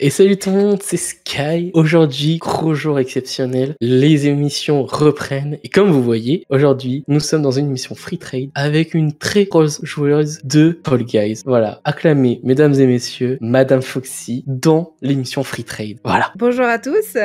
Et salut tout le monde, c'est Sky. Aujourd'hui, gros jour exceptionnel. Les émissions reprennent. Et comme vous voyez, aujourd'hui, nous sommes dans une émission Free Trade avec une très grosse joueuse de Fall Guys. Voilà, acclamez, mesdames et messieurs, Madame Foxy dans l'émission Free Trade. Voilà. Bonjour à tous.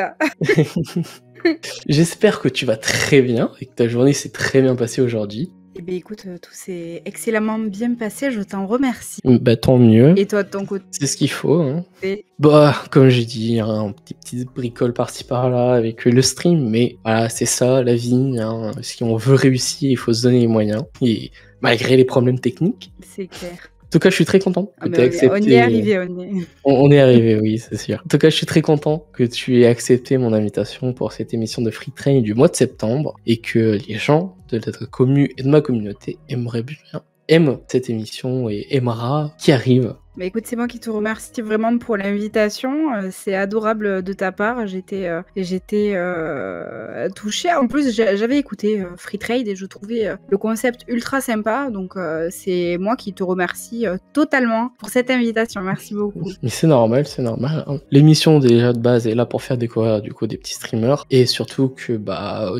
J'espère que tu vas très bien et que ta journée s'est très bien passée aujourd'hui. Eh bien écoute, tout s'est excellemment bien passé, je t'en remercie. Bah tant mieux. Et toi de ton côté? C'est ce qu'il faut, hein. Et... Bah, comme j'ai dit, hein, un petit bricole par-ci par-là avec le stream, mais voilà, c'est ça, la vie, hein. Si on veut réussir, il faut se donner les moyens, et malgré les problèmes techniques. C'est clair. En tout cas, je suis très content que tu aies accepté. On y est arrivé, on est arrivé, oui, c'est sûr. En tout cas, je suis très content que tu aies accepté mon invitation pour cette émission de Free Train du mois de septembre, et que les gens de notre commu et de ma communauté aiment cette émission et aimera qui arrive. Bah écoute, c'est moi qui te remercie vraiment pour l'invitation. C'est adorable de ta part. J'étais touchée. En plus, j'avais écouté Free Trade et je trouvais le concept ultra sympa. Donc, c'est moi qui te remercie totalement pour cette invitation. Merci beaucoup. Mais c'est normal, hein. L'émission déjà de base est là pour faire découvrir du coup des petits streamers et surtout que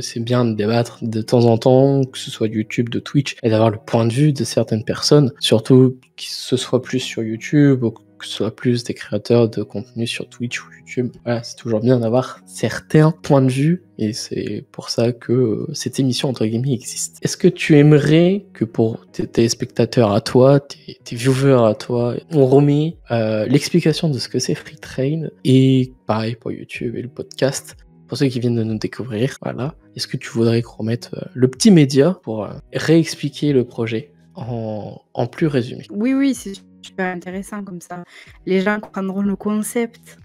c'est bien de débattre de temps en temps, que ce soit de YouTube, de Twitch, et d'avoir le point de vue de certaines personnes, surtout que ce soit plus sur YouTube ou que ce soit plus des créateurs de contenu sur Twitch ou YouTube. Voilà, c'est toujours bien d'avoir certains points de vue et c'est pour ça que cette émission entre guillemets existe. Est-ce que tu aimerais que pour tes téléspectateurs à toi, tes viewers à toi, on remet l'explication de ce que c'est Free Train et pareil pour YouTube et le podcast pour ceux qui viennent de nous découvrir, voilà. Est-ce que tu voudrais qu'on remette le petit média pour réexpliquer le projet en plus résumé? Oui, c'est super intéressant comme ça. Les gens comprendront le concept.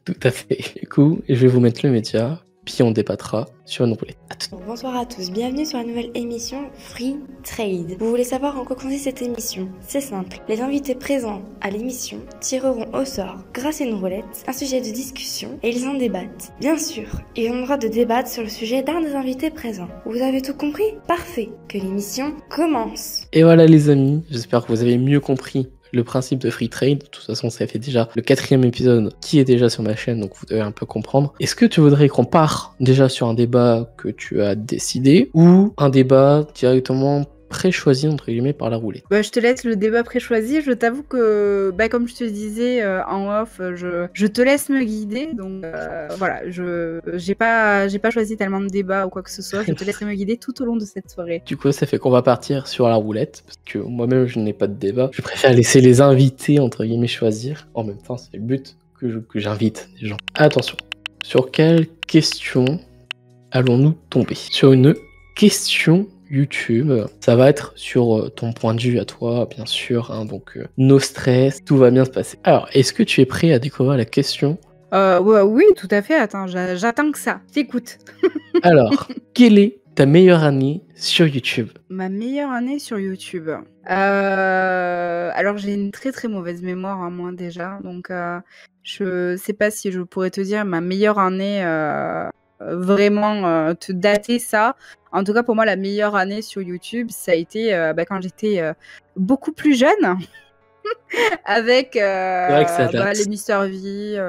Tout à fait. Du coup, je vais vous mettre le média, puis on débattra sur une roulette. Bonsoir à tous, bienvenue sur la nouvelle émission Free Trade. Vous voulez savoir en quoi consiste cette émission? C'est simple, les invités présents à l'émission tireront au sort, grâce à une roulette, un sujet de discussion et ils en débattent. Bien sûr, ils ont le droit de débattre sur le sujet d'un des invités présents. Vous avez tout compris? Parfait, que l'émission commence. Et voilà les amis, j'espère que vous avez mieux compris le principe de Free Trade. De toute façon, ça fait déjà le 4e épisode qui est déjà sur ma chaîne, donc vous devez un peu comprendre. Est-ce que tu voudrais qu'on parte déjà sur un débat que tu as décidé ou un débat directement pré-choisi entre guillemets par la roulette? Je te laisse le débat pré-choisi. Je t'avoue que, comme je te disais en off, je te laisse me guider. Donc voilà, j'ai pas choisi tellement de débats ou quoi que ce soit. Je te laisse me guider tout au long de cette soirée. Du coup, ça fait qu'on va partir sur la roulette parce que moi-même je n'ai pas de débat. Je préfère laisser les invités entre guillemets choisir. En même temps, c'est le but que j'invite les gens. Attention, sur quelle question allons-nous tomber? Sur une question YouTube, ça va être sur ton point de vue à toi, bien sûr, hein, donc no stress, tout va bien se passer. Alors, est-ce que tu es prêt à découvrir la question? Oui, tout à fait, attends, j'attends que ça, t'écoute. Alors, quelle est ta meilleure année sur YouTube? Ma meilleure année sur YouTube. Alors j'ai une très très mauvaise mémoire, hein, moi déjà, donc je sais pas si je pourrais te dire ma meilleure année, vraiment te dater ça. En tout cas, pour moi, la meilleure année sur YouTube, ça a été quand j'étais beaucoup plus jeune. Avec les Mister V,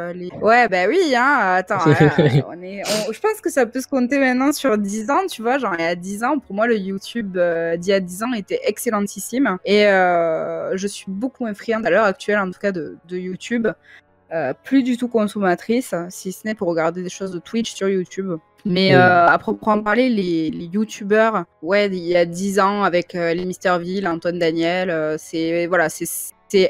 Ouais, oui, hein, attends, je pense que ça peut se compter maintenant sur 10 ans, tu vois, genre il y a 10 ans, pour moi, le YouTube d'il y a 10 ans était excellentissime. Et je suis beaucoup moins friande à l'heure actuelle, en tout cas, de YouTube. Plus du tout consommatrice, si ce n'est pour regarder des choses de Twitch sur YouTube. Mais à proprement parler, les youtubeurs, il y a 10 ans, avec les Misterville, Antoine Daniel, c'est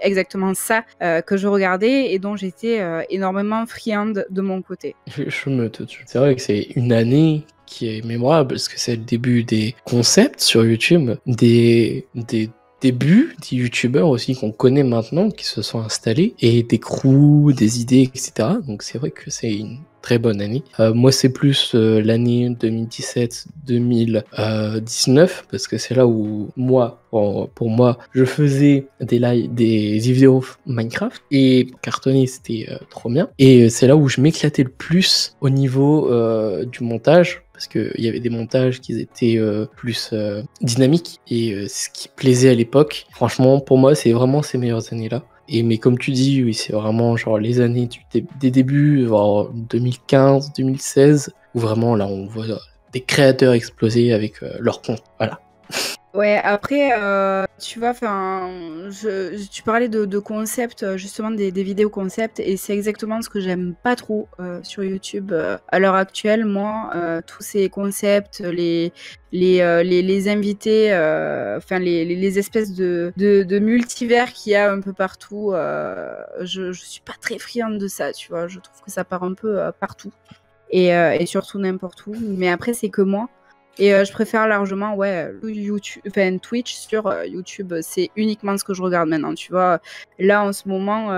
exactement ça que je regardais et dont j'étais énormément friande de mon côté. C'est vrai que c'est une année qui est mémorable parce que c'est le début des concepts sur YouTube, des débuts des youtubeurs aussi qu'on connaît maintenant qui se sont installés et des crews, des idées, etc. Donc c'est vrai que c'est une très bonne année. Moi c'est plus l'année 2017-2019 parce que c'est là où pour moi je faisais des vidéos Minecraft et cartonner c'était trop bien et c'est là où je m'éclatais le plus au niveau du montage parce qu'il y avait des montages qui étaient plus dynamiques et ce qui plaisait à l'époque. Franchement pour moi c'est vraiment ces meilleures années là. Mais comme tu dis, oui, c'est vraiment genre les années des débuts, genre 2015, 2016, où vraiment là on voit des créateurs exploser avec leur compte. Voilà. Ouais, après, tu vois, tu parlais de concepts, justement des vidéos concepts, et c'est exactement ce que j'aime pas trop sur YouTube à l'heure actuelle. Moi, tous ces concepts, les invités, les espèces de multivers qu'il y a un peu partout, je suis pas très friande de ça, tu vois. Je trouve que ça part un peu partout et surtout n'importe où. Mais après, c'est que moi. Et je préfère largement YouTube, Twitch sur YouTube. C'est uniquement ce que je regarde maintenant. Tu vois, là en ce moment,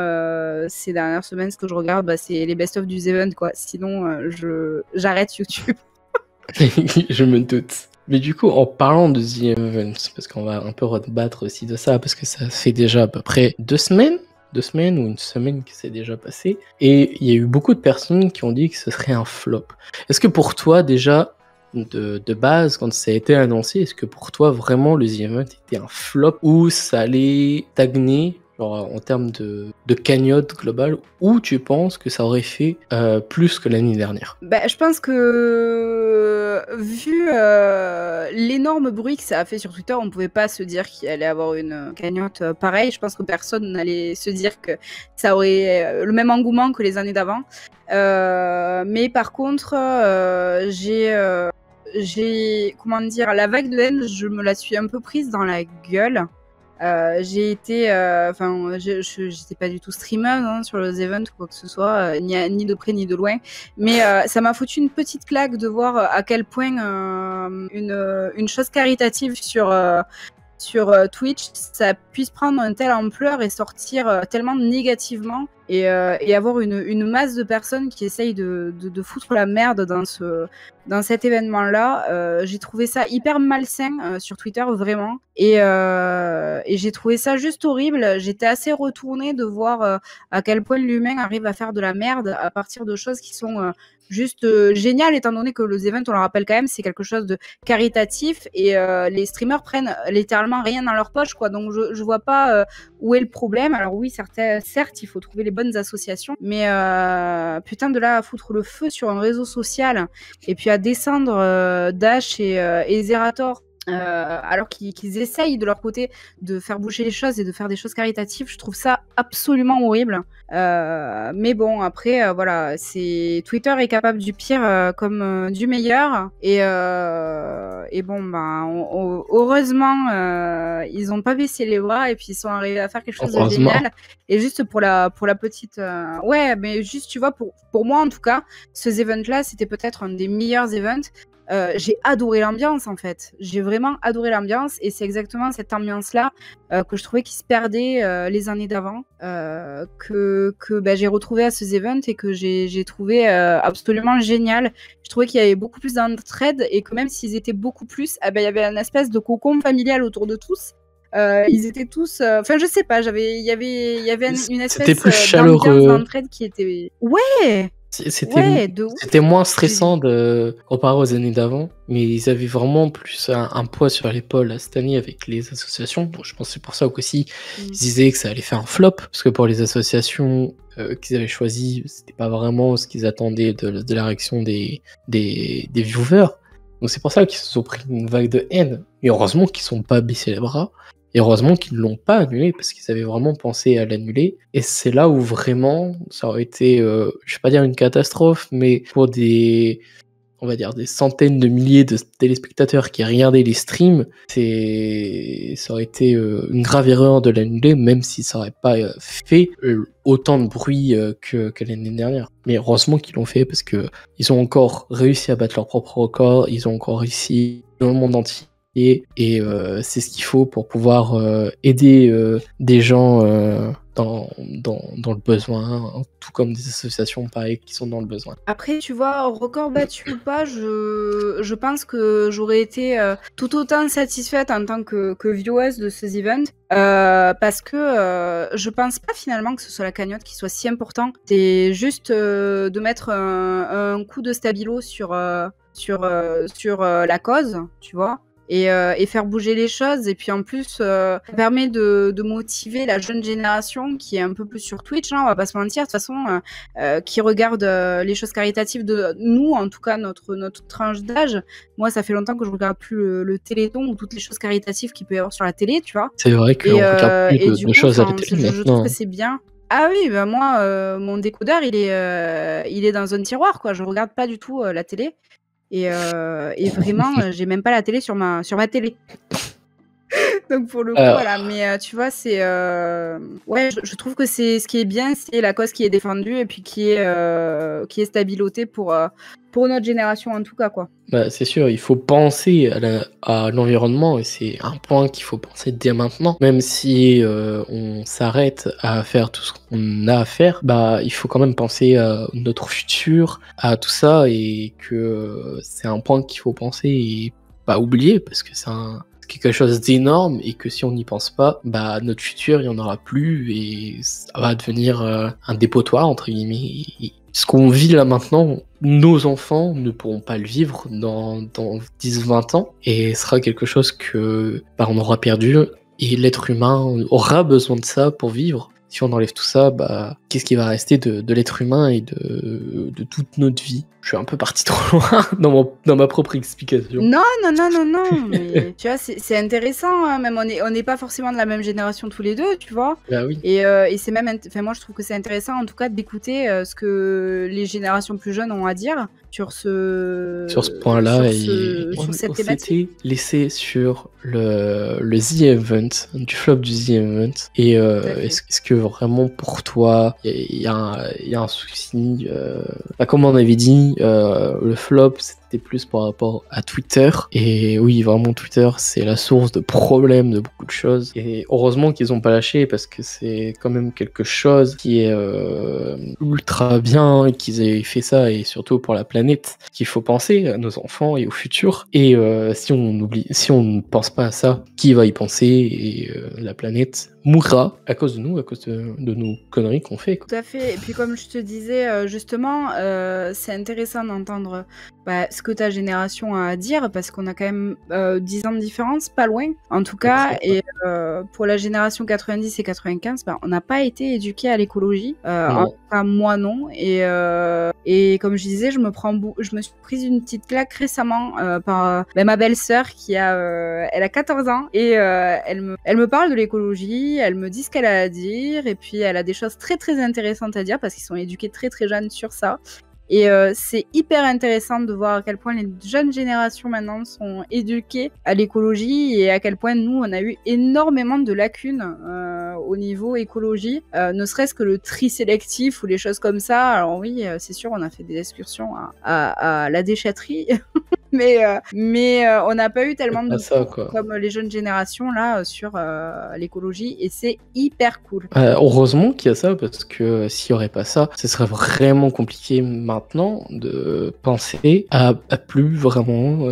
ces dernières semaines, ce que je regarde, c'est les best-of du The Event, quoi. Sinon, j'arrête YouTube. Je me doute. Mais du coup, en parlant de The Event, parce qu'on va un peu rebattre aussi de ça, parce que ça fait déjà à peu près 2 semaines ou une semaine qui s'est déjà passée, et il y a eu beaucoup de personnes qui ont dit que ce serait un flop. Est-ce que pour toi, déjà, de base, quand ça a été annoncé, est-ce que pour toi, vraiment, le The Event était un flop ou ça allait stagner genre, en termes de cagnotte globale, ou tu penses que ça aurait fait plus que l'année dernière? Je pense que, vu l'énorme bruit que ça a fait sur Twitter, on ne pouvait pas se dire qu'il allait avoir une cagnotte pareille. Je pense que personne n'allait se dire que ça aurait le même engouement que les années d'avant. Mais par contre, comment dire, la vague de haine, je me la suis un peu prise dans la gueule. J'ai été, j'étais pas du tout streameuse sur les events ou quoi que ce soit, ni de près ni de loin. Mais ça m'a foutu une petite claque de voir à quel point une chose caritative sur Twitch, ça puisse prendre une telle ampleur et sortir tellement négativement et avoir une masse de personnes qui essayent de foutre la merde dans cet événement-là. J'ai trouvé ça hyper malsain sur Twitter, vraiment. Et j'ai trouvé ça juste horrible. J'étais assez retournée de voir à quel point l'humain arrive à faire de la merde à partir de choses qui sont juste géniales, étant donné que les events, on le rappelle quand même, c'est quelque chose de caritatif et les streamers prennent littéralement rien dans leur poche, quoi. Donc je vois pas où est le problème. Alors oui, certes, il faut trouver les bonnes associations, mais putain, de là à foutre le feu sur un réseau social et puis à descendre Dash et Zerator, alors qu'ils essayent de leur côté de faire bouger les choses et de faire des choses caritatives, je trouve ça absolument horrible. Mais bon, après, voilà, Twitter est capable du pire comme du meilleur. Et bon, heureusement, ils n'ont pas baissé les bras et puis ils sont arrivés à faire quelque chose de génial. Et juste pour la petite... ouais, mais juste, tu vois, pour moi en tout cas, ce event-là, c'était peut-être un des meilleurs events. J'ai adoré l'ambiance, en fait. J'ai vraiment adoré l'ambiance et c'est exactement cette ambiance-là que je trouvais qui se perdait les années d'avant, que j'ai retrouvé à ce event et que j'ai trouvé absolument génial. Je trouvais qu'il y avait beaucoup plus d'entraide et que même s'ils étaient beaucoup plus, il y avait une espèce de cocon familial autour de tous. Ils étaient tous... Enfin, je sais pas, il y avait une espèce d'ambiance d'entraide qui était... Ouais! C'était moins stressant comparé aux années d'avant, mais ils avaient vraiment plus un poids sur l'épaule cette année avec les associations. Donc je pense que c'est pour ça qu'aussi ils disaient que ça allait faire un flop, parce que pour les associations qu'ils avaient choisies, c'était pas vraiment ce qu'ils attendaient de la réaction des viewers. Donc c'est pour ça qu'ils se sont pris une vague de haine. Et heureusement qu'ils sont pas baissés les bras. Et heureusement qu'ils ne l'ont pas annulé, parce qu'ils avaient vraiment pensé à l'annuler. Et c'est là où vraiment, ça aurait été, je vais pas dire une catastrophe, mais pour on va dire des centaines de milliers de téléspectateurs qui regardaient les streams, ça aurait été une grave erreur de l'annuler, même si ça aurait pas fait autant de bruit que l'année dernière. Mais heureusement qu'ils l'ont fait, parce que ils ont encore réussi à battre leur propre record, ils ont encore réussi dans le monde entier. Et c'est ce qu'il faut pour pouvoir aider des gens dans le besoin, tout comme des associations pareilles qui sont dans le besoin. Après, tu vois, record battu ou pas, je pense que j'aurais été tout autant satisfaite en tant que vieweuse de ces events, parce que je pense pas finalement que ce soit la cagnotte qui soit si important. C'est juste de mettre un coup de stabilo sur la cause, tu vois. et faire bouger les choses. Et puis en plus, ça permet de motiver la jeune génération qui est un peu plus sur Twitch, hein, on va pas se mentir, de toute façon, qui regarde les choses caritatives de nous, en tout cas notre tranche d'âge. Moi, ça fait longtemps que je regarde plus le Téléthon ou toutes les choses caritatives qu'il peut y avoir sur la télé, tu vois. C'est vrai qu'on regarde plus de choses à la télé je trouve que c'est bien. Ah oui, bah moi, mon décodeur, il est dans un tiroir, quoi. Je regarde pas du tout la télé. Et vraiment, j'ai même pas la télé sur ma télé. Donc pour le coup, voilà. Mais tu vois, c'est ouais, je trouve que c'est ce qui est bien, c'est la cause qui est défendue et puis qui est stabilotée pour notre génération en tout cas, quoi. Bah, c'est sûr, il faut penser à l'environnement et c'est un point qu'il faut penser dès maintenant. Même si on s'arrête à faire tout ce qu'on a à faire, bah il faut quand même penser à notre futur, à tout ça et que c'est un point qu'il faut penser et pas oublier parce que c'est quelque chose d'énorme et que si on n'y pense pas, bah notre futur il y en aura plus et ça va devenir un dépotoir entre guillemets. Et ce qu'on vit là maintenant, nos enfants ne pourront pas le vivre dans 10-20 ans et ce sera quelque chose que bah, on aura perdu et l'être humain aura besoin de ça pour vivre. Si on enlève tout ça, bah, qu'est-ce qui va rester de l'être humain et de toute notre vie? Je suis un peu parti trop loin dans ma propre explication. Non, mais tu vois, c'est intéressant, hein, même on n'est pas forcément de la même génération tous les deux, tu vois. Bah oui. Et c'est même, enfin moi je trouve que c'est intéressant en tout cas d'écouter ce que les générations plus jeunes ont à dire sur ce point-là sur cette thématique. C'était laissé sur le The Event, du flop du The Event. Et est-ce que vraiment pour toi il y a un souci comme on avait dit, le flop c'était plus par rapport à Twitter et oui vraiment Twitter c'est la source de problèmes de beaucoup de choses et heureusement qu'ils ont pas lâché parce que c'est quand même quelque chose qui est ultra bien qu'ils aient fait ça et surtout pour la planète qu'il faut penser à nos enfants et au futur et si on ne pense pas à ça, qui va y penser et la planète mourra à cause de nous, à cause de nos conneries qu'on fait, quoi. Tout à fait. Et puis comme je te disais, justement, c'est intéressant d'entendre ce que ta génération a à dire, parce qu'on a quand même 10 ans de différence, pas loin, en tout cas. Et pour la génération 90 et 95, on n'a pas été éduqués à l'écologie. En tout cas, moi non. Et comme je disais, je me suis prise une petite claque récemment par ma belle-sœur elle a 14 ans et elle me parle de l'écologie. Elle me dit ce qu'elle a à dire et puis elle a des choses très très intéressantes à dire parce qu'ils sont éduqués très très jeunes sur ça. Et c'est hyper intéressant de voir à quel point les jeunes générations maintenant sont éduquées à l'écologie et à quel point nous, on a eu énormément de lacunes au niveau écologie, ne serait-ce que le tri sélectif ou les choses comme ça. Alors oui, c'est sûr, on a fait des excursions à la déchetterie. mais on n'a pas eu tellement de cours comme les jeunes générations là sur l'écologie et c'est hyper cool. Heureusement qu'il y a ça parce que s'il n'y aurait pas ça, ce serait vraiment compliqué maintenant de penser à plus vraiment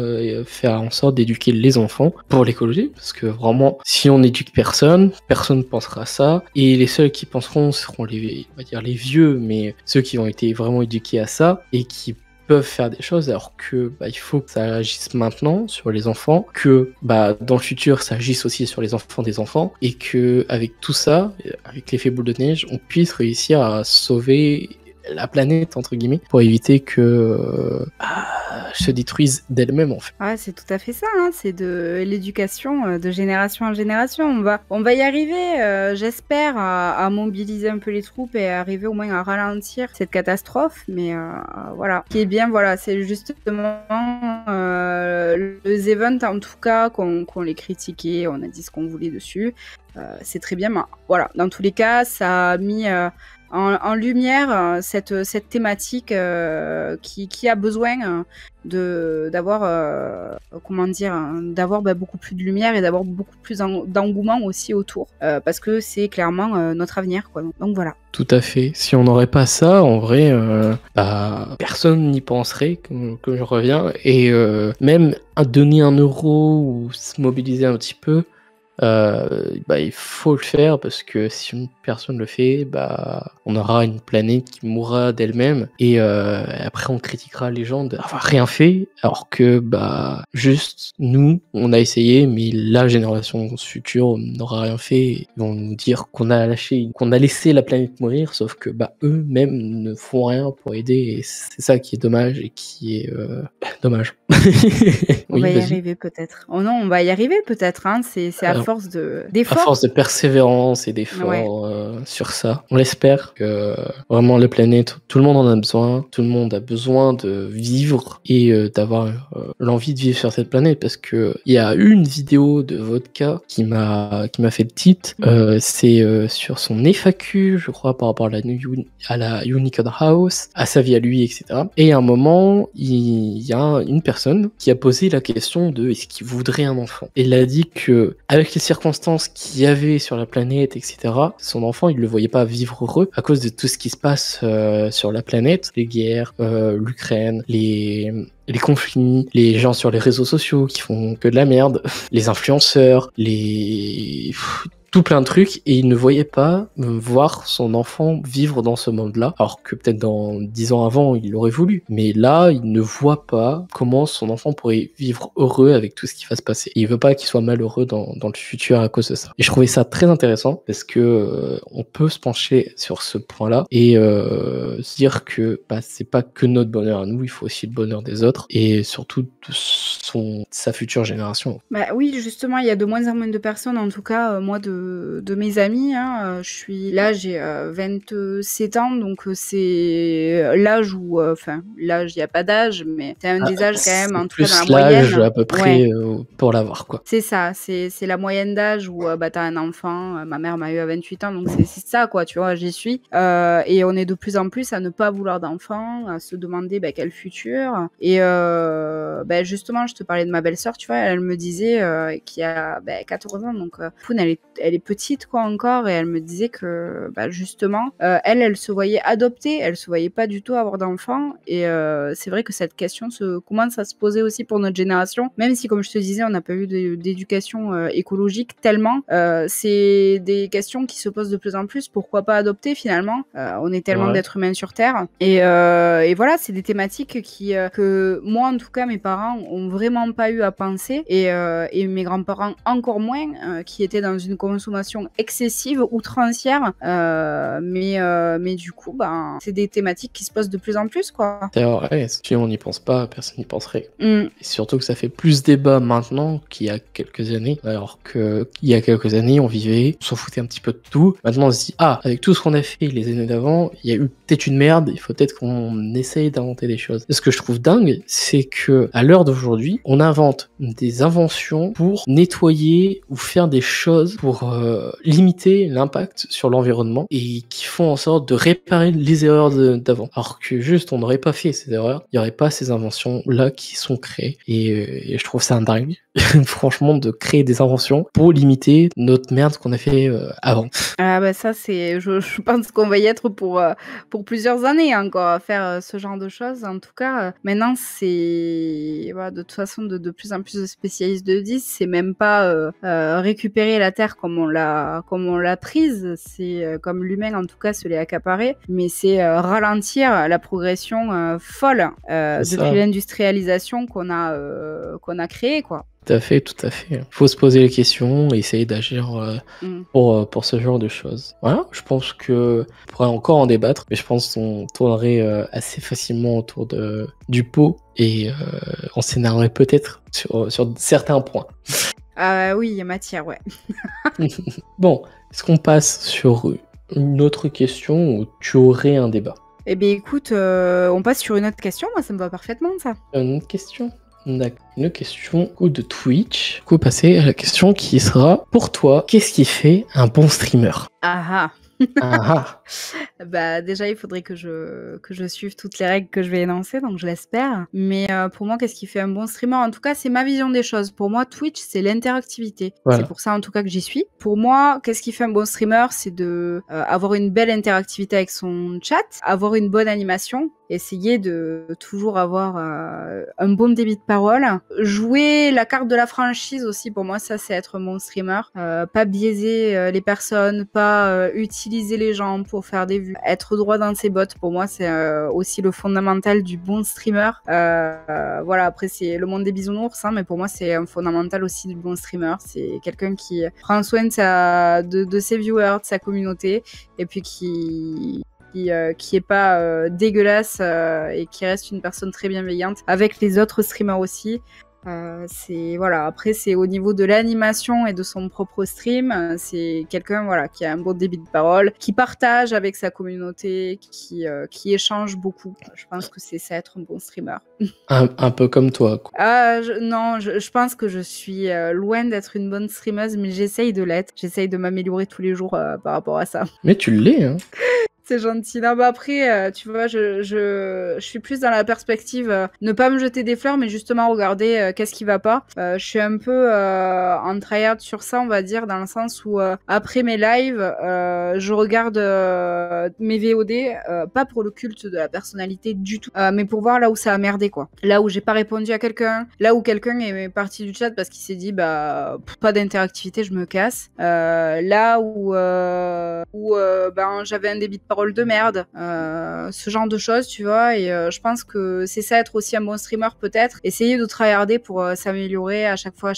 faire en sorte d'éduquer les enfants pour l'écologie parce que vraiment si on n'éduque personne ne pensera à ça et les seuls qui penseront seront on va dire les vieux mais ceux qui ont été vraiment éduqués à ça et qui peuvent faire des choses alors que il faut que ça agisse maintenant sur les enfants, que dans le futur ça agisse aussi sur les enfants des enfants et que avec tout ça, avec l'effet boule de neige, on puisse réussir à sauver la planète entre guillemets pour éviter que se détruise d'elle-même en fait. Ouais, c'est tout à fait ça, hein. C'est de l'éducation de génération en génération. On va y arriver, j'espère, à mobiliser un peu les troupes et arriver au moins à ralentir cette catastrophe. Mais voilà, ce qui est bien, voilà, c'est justement les events en tout cas qu'on les critiquait, on a dit ce qu'on voulait dessus. C'est très bien, mais voilà, dans tous les cas, ça a mis en lumière cette thématique qui a besoin d'avoir beaucoup plus de lumière et d'avoir beaucoup plus d'engouement aussi autour parce que c'est clairement notre avenir, quoi. Donc voilà. Tout à fait. Si on n'aurait pas ça, en vrai, personne n'y penserait, comme je reviens. Et même à donner 1 euro ou se mobiliser un petit peu, il faut le faire parce que si une personne le fait, on aura une planète qui mourra d'elle-même et après on critiquera les gens d'avoir rien fait alors que juste nous on a essayé mais la génération future n'aura rien fait. Ils vont nous dire qu'on a laissé la planète mourir, sauf que eux-mêmes ne font rien pour aider et c'est ça qui est dommage et qui est dommage. On va y arriver peut-être. Oh non, on va y arriver peut-être. Hein. C'est à force d'efforts. À force de persévérance et d'efforts sur ça. On espère que vraiment la planète, tout le monde en a besoin. Tout le monde a besoin de vivre et d'avoir l'envie de vivre sur cette planète parce que il y a une vidéo de Vodka qui m'a fait le titre. C'est sur son FAQ, je crois, par rapport à la Unicorn House, à sa vie à lui, etc. Et à un moment, il y a une personne qui a posé la question de est-ce qu'il voudrait un enfant. Et il a dit que avec les circonstances qu'il y avait sur la planète, etc., son enfant, il le voyait pas vivre heureux à cause de tout ce qui se passe sur la planète, les guerres, l'Ukraine, les conflits, les gens sur les réseaux sociaux qui font que de la merde, les influenceurs, tout plein de trucs, et il ne voyait pas voir son enfant vivre dans ce monde-là, alors que peut-être dans 10 ans avant, il aurait voulu. Mais là, il ne voit pas comment son enfant pourrait vivre heureux avec tout ce qui va se passer. Et il veut pas qu'il soit malheureux dans le futur à cause de ça. Et je trouvais ça très intéressant, parce que on peut se pencher sur ce point-là, et se dire que c'est pas que notre bonheur à nous, il faut aussi le bonheur des autres, et surtout de sa future génération. Oui, justement, il y a de moins en moins de personnes, en tout cas, moi, de mes amis, hein, j'ai 27 ans, donc c'est l'âge où, l'âge, il n'y a pas d'âge, mais c'est un des âges quand même, en tout cas dans la moyenne. L'âge à peu près pour l'avoir, quoi. C'est ça, c'est la moyenne d'âge où t'as un enfant, ma mère m'a eu à 28 ans, donc c'est ça, quoi, tu vois, j'y suis. Et on est de plus en plus à ne pas vouloir d'enfants, à se demander quel futur. Et justement, je te parlais de ma belle-sœur, tu vois, elle me disait qu'il y a 14 ans, donc Poun, elle est petite quoi encore, et elle me disait que justement elle se voyait adopter, elle se voyait pas du tout avoir d'enfants, et c'est vrai que cette question commence à se poser aussi pour notre génération, même si comme je te disais on n'a pas eu d'éducation écologique tellement, c'est des questions qui se posent de plus en plus. Pourquoi pas adopter finalement, on est tellement d'êtres humains sur Terre, et voilà, c'est des thématiques que moi en tout cas mes parents ont vraiment pas eu à penser, et mes grands-parents encore moins, qui étaient dans une consommation excessive, outrancière, mais du coup, c'est des thématiques qui se posent de plus en plus, quoi. D'ailleurs, si on n'y pense pas, personne n'y penserait. Et surtout que ça fait plus débat maintenant qu'il y a quelques années, alors qu'il y a quelques années, on s'en foutait un petit peu de tout. Maintenant, on se dit, avec tout ce qu'on a fait les années d'avant, il y a eu peut-être une merde, il faut peut-être qu'on essaye d'inventer des choses. Ce que je trouve dingue, c'est que à l'heure d'aujourd'hui, on invente des inventions pour nettoyer ou faire des choses pour limiter l'impact sur l'environnement et qui font en sorte de réparer les erreurs d'avant. Alors que juste, on n'aurait pas fait ces erreurs, il n'y aurait pas ces inventions-là qui sont créées. Et je trouve ça dingue, franchement, de créer des inventions pour limiter notre merde qu'on a fait avant. Ça, c'est, je pense qu'on va y être pour plusieurs années encore à faire ce genre de choses. En tout cas, maintenant, c'est de toute façon de plus en plus de spécialistes le disent, c'est même pas récupérer la Terre comme on l'a prise, c'est comme l'humain en tout cas se l'est accaparé, mais c'est ralentir la progression folle depuis l'industrialisation qu'on a créée, quoi. Tout à fait. Faut se poser les questions et essayer d'agir pour ce genre de choses. Voilà, je pense que on pourrait encore en débattre, mais je pense qu'on tournerait assez facilement autour du pot et on s'énerverait peut-être sur certains points. Oui, il y a matière, ouais. Bon, est-ce qu'on passe sur une autre question ou tu aurais un débat? Eh bien, écoute, on passe sur une autre question. Moi, ça me va parfaitement, ça. Une autre question? D'accord. Une question de Twitch. Du coup, passer à la question qui sera, pour toi, qu'est-ce qui fait un bon streamer? Déjà, il faudrait que je suive toutes les règles que je vais énoncer, donc je l'espère. Mais pour moi, qu'est-ce qui fait un bon streamer? En tout cas, c'est ma vision des choses. Pour moi, Twitch, c'est l'interactivité. Voilà. C'est pour ça, en tout cas, que j'y suis. Pour moi, qu'est-ce qui fait un bon streamer? C'est de avoir une belle interactivité avec son chat, avoir une bonne animation, essayer de toujours avoir un bon débit de parole. Jouer la carte de la franchise aussi, pour moi, ça c'est être un bon streamer. Pas biaiser les personnes, pas utiliser les gens pour faire des vues. Être droit dans ses bottes, pour moi, c'est aussi le fondamental du bon streamer. Voilà, après c'est le monde des bisounours, hein, mais pour moi c'est un fondamental aussi du bon streamer. C'est quelqu'un qui prend soin de ses viewers, de sa communauté, et puis qui est pas dégueulasse et qui reste une personne très bienveillante avec les autres streamers aussi. Voilà. Après, c'est au niveau de l'animation et de son propre stream, c'est quelqu'un voilà, qui a un bon débit de parole, qui partage avec sa communauté, qui échange beaucoup. Je pense que c'est ça être un bon streamer. Un peu comme toi, quoi. Non, je pense que je suis loin d'être une bonne streameuse, mais j'essaye de l'être. J'essaye de m'améliorer tous les jours par rapport à ça. Mais tu l'es, hein. C'est gentil. Non, bah après, tu vois, je suis plus dans la perspective ne pas me jeter des fleurs, mais justement regarder qu'est-ce qui va pas. Je suis un peu en tryhard sur ça, on va dire, dans le sens où après mes lives, je regarde mes VOD, pas pour le culte de la personnalité du tout, mais pour voir là où ça a merdé, quoi. Là où j'ai pas répondu à quelqu'un, là où quelqu'un est parti du chat parce qu'il s'est dit, bah, pas d'interactivité, je me casse. Là où ben, j'avais un débit de parole de merde, ce genre de choses, tu vois, et je pense que c'est ça être aussi un bon streamer, peut-être, essayer de tryharder pour s'améliorer à chaque fois,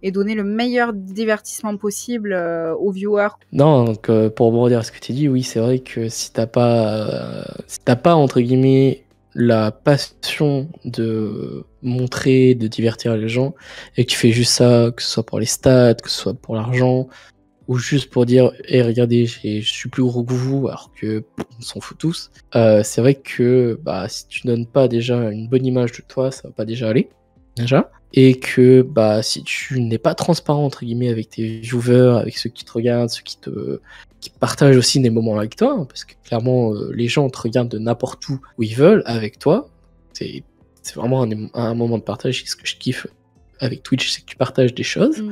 et donner le meilleur divertissement possible aux viewers. Non, donc pour rebondir à ce que tu dis, oui, c'est vrai que si t'as pas entre guillemets la passion de montrer, de divertir les gens, et que tu fais juste ça, que ce soit pour les stats, que ce soit pour l'argent, ou juste pour dire hey, regardez, je suis plus gros que vous, alors que on s'en fout tous, c'est vrai que bah, si tu donnes pas déjà une bonne image de toi, ça va pas déjà aller, déjà. Et que bah, si tu n'es pas transparent entre guillemets avec tes viewers, avec ceux qui te regardent, ceux qui partagent aussi des moments avec toi, hein, parce que clairement les gens te regardent de n'importe où ils veulent avec toi, c'est vraiment un moment de partage. Ce que je kiffe avec Twitch, c'est que tu partages des choses.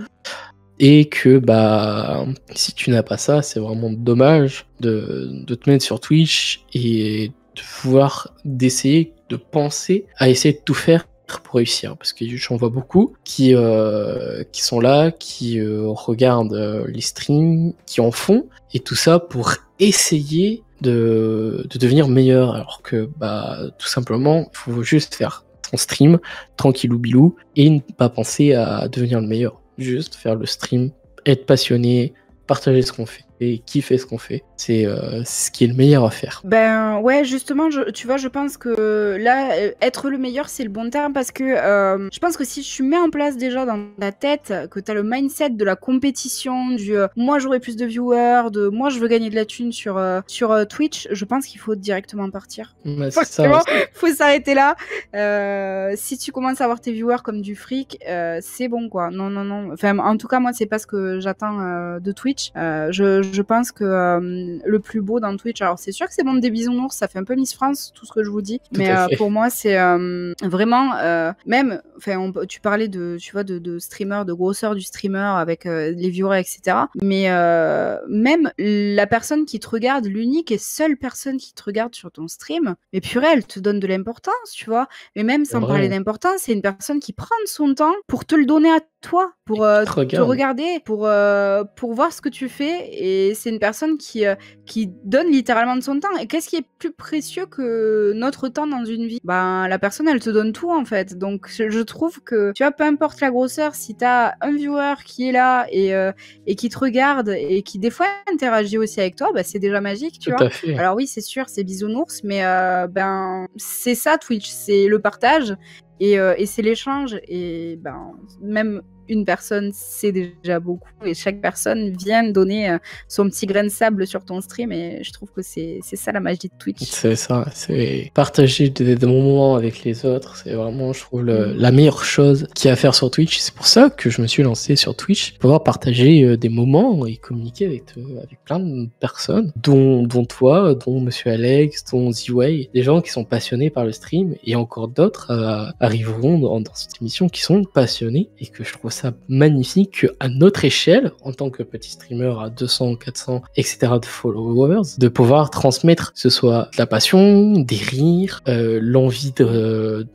Et que bah si tu n'as pas ça, c'est vraiment dommage de te mettre sur Twitch et de pouvoir d'essayer de penser à essayer de tout faire pour réussir, parce que j'en vois beaucoup qui sont là, qui regardent les streams, qui en font, et tout ça pour essayer de devenir meilleur, alors que bah tout simplement il faut juste faire son stream tranquillou bilou et ne pas penser à devenir le meilleur. Juste faire le stream, être passionné, partager ce qu'on fait et kiffer ce qu'on fait. C'est ce qui est le meilleur à faire. Ben ouais, justement, tu vois, je pense que là, être le meilleur, c'est le bon terme, parce que je pense que si tu mets en place déjà dans ta tête que t'as le mindset de la compétition, du moi j'aurai plus de viewers, de moi je veux gagner de la thune sur Twitch, je pense qu'il faut directement partir. Ouais, c'est ça. Faut s'arrêter là. Si tu commences à avoir tes viewers comme du fric, c'est bon, quoi. Non. Enfin, en tout cas, moi, c'est pas ce que j'attends de Twitch. Je pense que le plus beau dans Twitch, alors c'est sûr que c'est bon des bisounours, ça fait un peu Miss France, tout ce que je vous dis, mais pour moi, c'est vraiment, même, enfin, tu parlais de streamer, de grosseur du streamer avec les viewers, etc. Mais même la personne qui te regarde, l'unique et seule personne qui te regarde sur ton stream, mais purée, elle te donne de l'importance, tu vois. Mais même sans parler d'importance, c'est une personne qui prend son temps pour te le donner à toi, pour te regarder, pour voir ce que tu fais, et c'est une personne qui donne littéralement de son temps. Et qu'est-ce qui est plus précieux que notre temps dans une vie? Ben, la personne, elle te donne tout, en fait. Donc, je trouve que, tu vois, peu importe la grosseur, si t'as un viewer qui est là et qui te regarde et qui, des fois, interagit aussi avec toi, ben, c'est déjà magique, tu vois. Alors oui, c'est sûr, c'est bisounours, mais ben, c'est ça, Twitch, c'est le partage et c'est l'échange. Et ben, même une personne, c'est déjà beaucoup, et chaque personne vient donner son petit grain de sable sur ton stream, et je trouve que c'est ça la magie de Twitch. C'est ça, c'est partager des moments avec les autres, c'est vraiment, je trouve, la meilleure chose qu'il y a à faire sur Twitch. C'est pour ça que je me suis lancé sur Twitch, pour pouvoir partager des moments et communiquer avec plein de personnes, dont toi, dont Monsieur Alex, dont Z-Way, des gens qui sont passionnés par le stream, et encore d'autres arriveront dans cette émission qui sont passionnés, et que je trouve ça ça magnifique qu'à notre échelle, en tant que petit streamer à 200, 400, etc. de followers, de pouvoir transmettre, que ce soit de la passion, des rires, l'envie de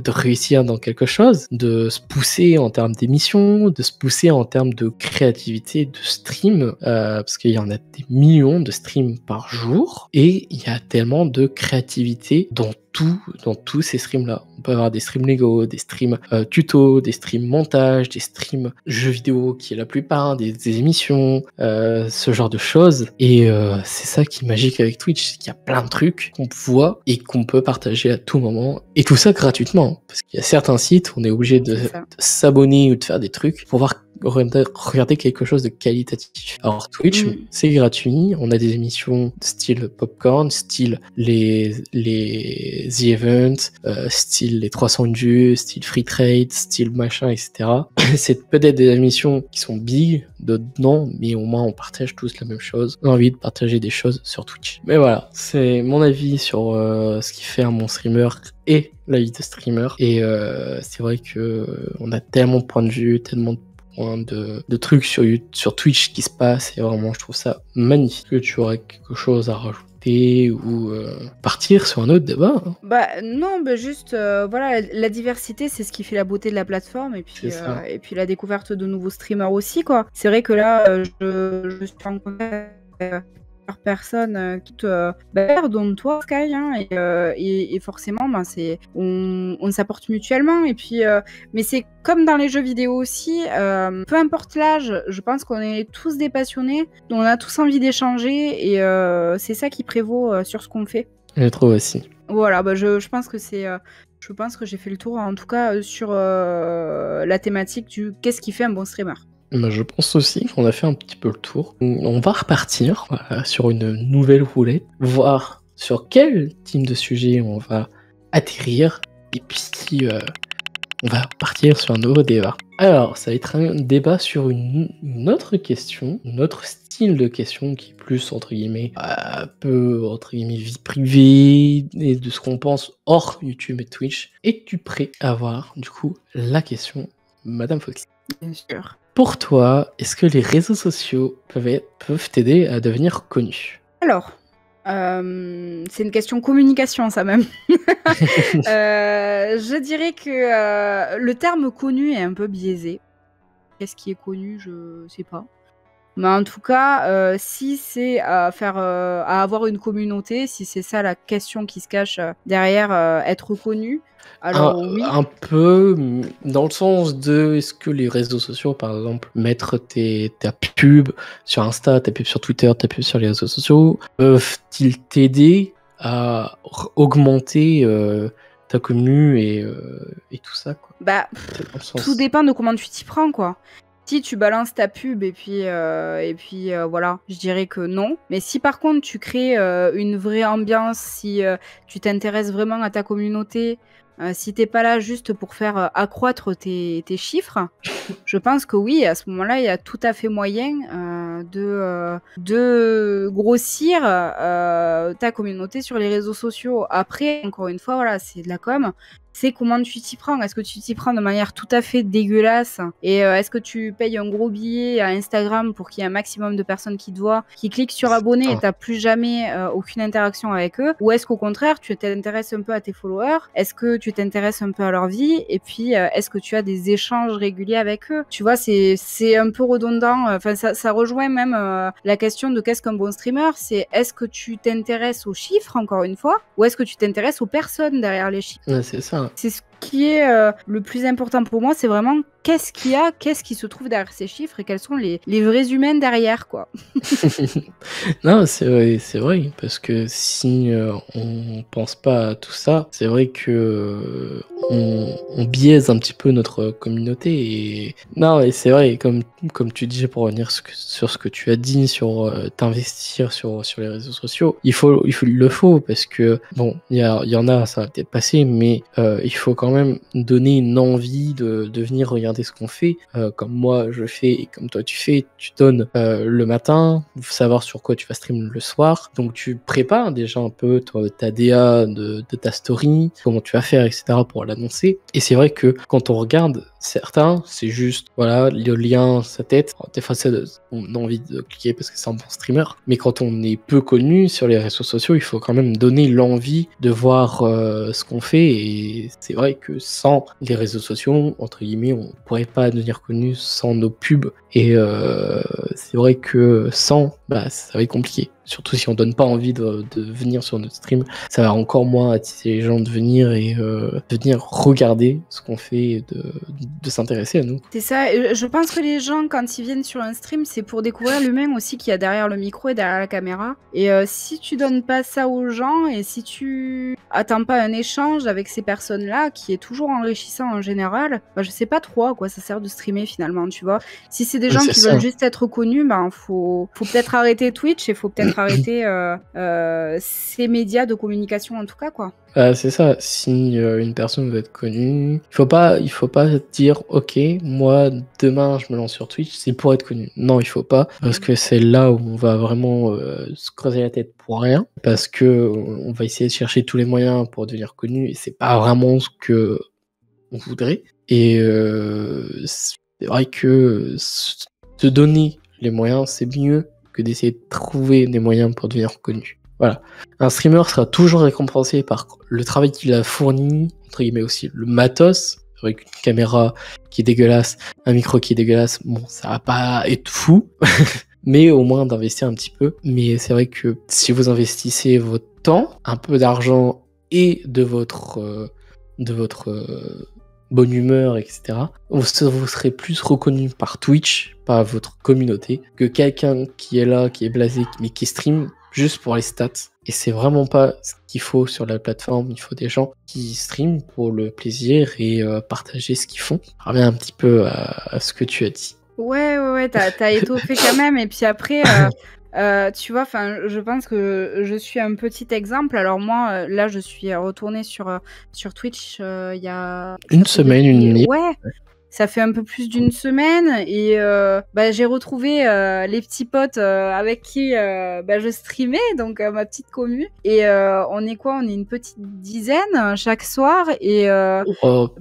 réussir dans quelque chose, de se pousser en termes d'émissions, de se pousser en termes de créativité, de stream, parce qu'il y en a des millions de streams par jour, et il y a tellement de créativité dans tous ces streams-là. On peut avoir des streams Lego, des streams tuto, des streams montage, des streams jeux vidéo, qui est la plupart, des émissions, ce genre de choses. Et c'est ça qui est magique avec Twitch, c'est qu'il y a plein de trucs qu'on voit et qu'on peut partager à tout moment. Et tout ça gratuitement. Parce qu'il y a certains sites où on est obligé de s'abonner ou de faire des trucs pour voir regarder quelque chose de qualitatif. Alors Twitch, c'est gratuit, on a des émissions style Popcorn, style les The Event, style les 300 vues, style Free Trade, style machin, etc. C'est peut-être des émissions qui sont big, d'autres non, mais au moins on partage tous la même chose. On a envie de partager des choses sur Twitch. Mais voilà, c'est mon avis sur ce qui fait un bon streamer et la vie de streamer. Et c'est vrai que on a tellement de points de vue, tellement de trucs sur Twitch qui se passent, et vraiment je trouve ça magnifique. Que tu aurais quelque chose à rajouter ou partir sur un autre débat? Non, juste voilà, la diversité, c'est ce qui fait la beauté de la plateforme, et puis la découverte de nouveaux streamers aussi, quoi. C'est vrai que là je suis en contact personne qui te dont toi Sky, hein, et forcément on s'apporte mutuellement, et puis mais c'est comme dans les jeux vidéo aussi, peu importe l'âge, je pense qu'on est tous des passionnés, on a tous envie d'échanger, et c'est ça qui prévaut sur ce qu'on fait. Je trouve aussi. Voilà, je pense que je pense que j'ai fait le tour, en tout cas sur la thématique du qu'est-ce qui fait un bon streamer. Je pense aussi qu'on a fait un petit peu le tour. On va repartir sur une nouvelle roulette, voir sur quel type de sujet on va atterrir, et puis on va partir sur un nouveau débat. Alors, ça va être un débat sur une autre question, un autre style de question qui est plus, entre guillemets, un peu, entre guillemets, vie privée, et de ce qu'on pense hors YouTube et Twitch. Es-tu prêt à voir, du coup, la question, Madame Foxy? Bien sûr. Pour toi, est-ce que les réseaux sociaux peuvent t'aider à devenir connu? Alors, c'est une question communication, ça même. Je dirais que le terme connu est un peu biaisé. Qu'est-ce qui est connu, je sais pas. Mais en tout cas, si c'est à avoir une communauté, si c'est ça la question qui se cache derrière être connu, alors oui. Un peu dans le sens de, est-ce que les réseaux sociaux, par exemple, mettre ta pub sur Insta, ta pub sur Twitter, ta pub sur les réseaux sociaux, peuvent-ils t'aider à augmenter ta commu et tout ça, quoi? Tout dépend de comment tu t'y prends, quoi. Si tu balances ta pub et puis voilà, je dirais que non. Mais si par contre tu crées une vraie ambiance, si tu t'intéresses vraiment à ta communauté, si t'es pas là juste pour faire accroître tes chiffres, je pense que oui, à ce moment-là, il y a tout à fait moyen de grossir ta communauté sur les réseaux sociaux. Après, encore une fois, voilà, c'est de la com. C'est comment tu t'y prends. Est-ce que tu t'y prends de manière tout à fait dégueulasse, et est-ce que tu payes un gros billet à Instagram pour qu'il y ait un maximum de personnes qui te voient, qui cliquent sur abonner, et t'as plus jamais aucune interaction avec eux? Ou est-ce qu'au contraire tu t'intéresses un peu à tes followers, est-ce que tu t'intéresses un peu à leur vie, et puis est-ce que tu as des échanges réguliers avec eux? Tu vois, c'est un peu redondant. Enfin, ça rejoint même la question de qu'est-ce qu'un bon streamer. C'est est-ce que tu t'intéresses aux chiffres, encore une fois, ou est-ce que tu t'intéresses aux personnes derrière les chiffres? C'est ça. C'est ce qui est le plus important pour moi, c'est vraiment qu'est-ce qui se trouve derrière ces chiffres, et quels sont les vrais humains derrière, quoi. Non, c'est vrai, parce que si on pense pas à tout ça, c'est vrai que on biaise un petit peu notre communauté. Et non, et c'est vrai, comme tu dis, pour revenir sur ce que tu as dit, sur t'investir sur les réseaux sociaux, il le faut, parce que bon, il y en a, ça va peut-être passer, mais il faut quand quand même donner une envie de venir regarder ce qu'on fait, comme moi je fais et comme toi tu fais. Tu donnes le matin, savoir sur quoi tu vas stream le soir, donc tu prépares déjà un peu ta DA de ta story, comment tu vas faire, etc. pour l'annoncer. Et c'est vrai que quand on regarde certains, c'est juste, voilà, le lien, sa tête. Des fois, on a envie de cliquer parce que c'est un bon streamer. Mais quand on est peu connu sur les réseaux sociaux, il faut quand même donner l'envie de voir ce qu'on fait. Et c'est vrai que sans les réseaux sociaux, entre guillemets, on pourrait pas devenir connu sans nos pubs. Et c'est vrai que sans, ça va être compliqué. Surtout si on donne pas envie de venir sur notre stream, ça va encore moins attiser les gens de venir et de venir regarder ce qu'on fait et de s'intéresser à nous. C'est ça, et je pense que les gens, quand ils viennent sur un stream, c'est pour découvrir l'humain aussi qu'il y a derrière le micro et derrière la caméra. Et si tu donnes pas ça aux gens et si tu attends pas un échange avec ces personnes-là, qui est toujours enrichissant en général, je sais pas trop à quoi ça sert de streamer finalement, tu vois. Si c'est des gens qui veulent juste être connus, faut peut-être arrêter Twitch et faut peut-être arrêter ces médias de communication en tout cas, quoi. C'est ça, si une personne veut être connue, il faut pas dire ok, moi demain je me lance sur Twitch, c'est pour être connu. Non, il faut pas, parce que c'est là où on va vraiment se creuser la tête pour rien, parce que on va essayer de chercher tous les moyens pour devenir connu et c'est pas vraiment ce que on voudrait. Et c'est vrai que se donner les moyens, c'est mieux que d'essayer de trouver des moyens pour devenir connu. Voilà. Un streamer sera toujours récompensé par le travail qu'il a fourni, entre guillemets aussi le matos. C'est vrai qu'une caméra qui est dégueulasse, un micro qui est dégueulasse, bon, ça va pas être fou, mais au moins d'investir un petit peu. Mais c'est vrai que si vous investissez votre temps, un peu d'argent et de votre bonne humeur, etc., vous serez plus reconnu par Twitch, par votre communauté, que quelqu'un qui est là, qui est blasé, mais qui stream juste pour les stats. Et c'est vraiment pas ce qu'il faut sur la plateforme. Il faut des gens qui streament pour le plaisir et partager ce qu'ils font. Je reviens un petit peu à ce que tu as dit. Ouais, t'as étoffé quand même. Et puis après, tu vois, je pense que je suis un petit exemple. Alors moi, là, je suis retournée sur Twitch il y a... Une semaine, une nuit. Ouais. Ça fait un peu plus d'une semaine et j'ai retrouvé les petits potes avec qui je streamais, donc ma petite commu. Et on est quoi? On est une petite dizaine chaque soir et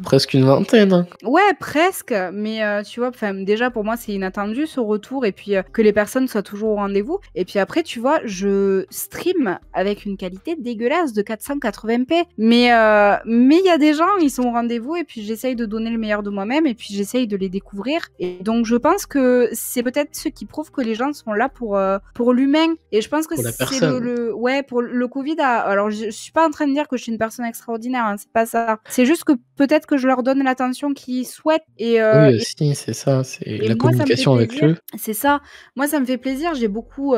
presque une vingtaine. Ouais, presque. Mais tu vois, déjà pour moi c'est inattendu ce retour et puis que les personnes soient toujours au rendez-vous. Et puis après, tu vois, je stream avec une qualité dégueulasse de 480p. Mais il y a des gens, ils sont au rendez-vous et puis j'essaye de donner le meilleur de moi-même et puis j'essaye de les découvrir. Et donc je pense que c'est peut-être ce qui prouve que les gens sont là pour l'humain. Et je pense que c'est ouais, pour le Covid. Alors je suis pas en train de dire que je suis une personne extraordinaire, hein, c'est pas ça. C'est juste que peut-être que je leur donne l'attention qu'ils souhaitent. Et oui, aussi, c'est ça, c'est la communication avec eux. C'est ça. Moi, ça me fait plaisir. J'ai beaucoup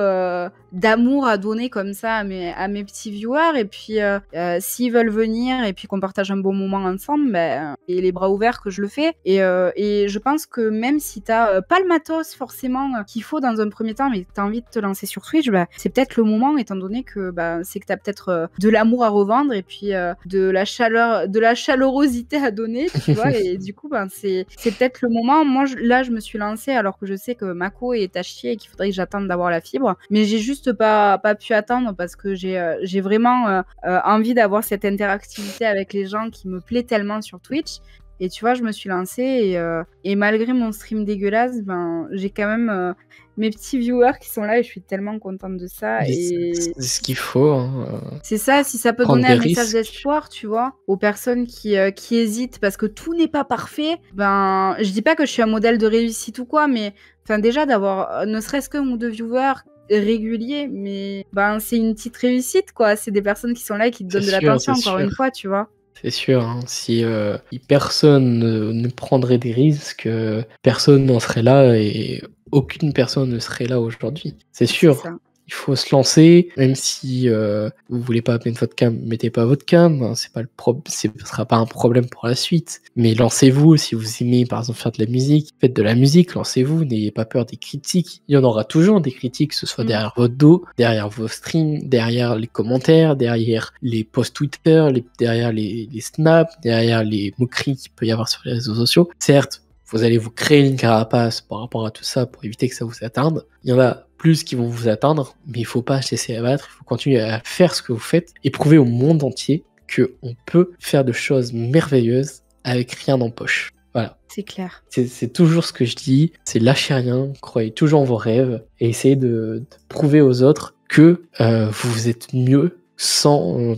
d'amour à donner comme ça à mes petits viewers. Et puis, s'ils veulent venir et puis qu'on partage un bon moment ensemble, et les bras ouverts que je le fais. Et je pense que même si t'as pas le matos forcément qu'il faut dans un premier temps, mais t'as envie de te lancer sur Twitch, c'est peut-être le moment, étant donné que c'est que t'as peut-être de l'amour à revendre et puis de la chaleur, de la chaleurosité à donner, tu vois. Et du coup, c'est peut-être le moment. Moi, là, je me suis lancée alors que je sais que Mako est à chier et qu'il faudrait que j'attende d'avoir la fibre. Mais j'ai juste pas pu attendre parce que j'ai vraiment envie d'avoir cette interactivité avec les gens qui me plaît tellement sur Twitch. Et tu vois, je me suis lancée et malgré mon stream dégueulasse, j'ai quand même mes petits viewers qui sont là et je suis tellement contente de ça. Et c'est ce qu'il faut. Hein. C'est ça, si ça peut donner un message d'espoir, tu vois, aux personnes qui hésitent parce que tout n'est pas parfait. Je dis pas que je suis un modèle de réussite ou quoi, mais déjà d'avoir ne serait-ce qu'un ou deux viewers réguliers, mais c'est une petite réussite, quoi. C'est des personnes qui sont là et qui te donnent de l'attention, encore une fois, tu vois. C'est sûr, hein, si personne ne prendrait des risques, personne n'en serait là et aucune personne ne serait là aujourd'hui. C'est sûr. Il faut se lancer, même si vous voulez pas mettre votre cam, mettez pas votre cam, hein, ce sera pas un problème pour la suite. Mais lancez-vous, si vous aimez par exemple faire de la musique, faites de la musique, lancez-vous, n'ayez pas peur des critiques. Il y en aura toujours des critiques, que ce soit derrière votre dos, derrière vos streams, derrière les commentaires, derrière les posts Twitter, derrière les snaps, derrière les moqueries qu'il peut y avoir sur les réseaux sociaux. Certes, vous allez vous créer une carapace par rapport à tout ça pour éviter que ça vous atteigne. Il y en a plus qui vont vous atteindre, mais il faut pas se laisser abattre, il faut continuer à faire ce que vous faites et prouver au monde entier qu'on peut faire de choses merveilleuses avec rien en poche. Voilà. C'est clair. C'est toujours ce que je dis, c'est lâcher rien, croyez toujours en vos rêves et essayez de prouver aux autres que vous êtes mieux sans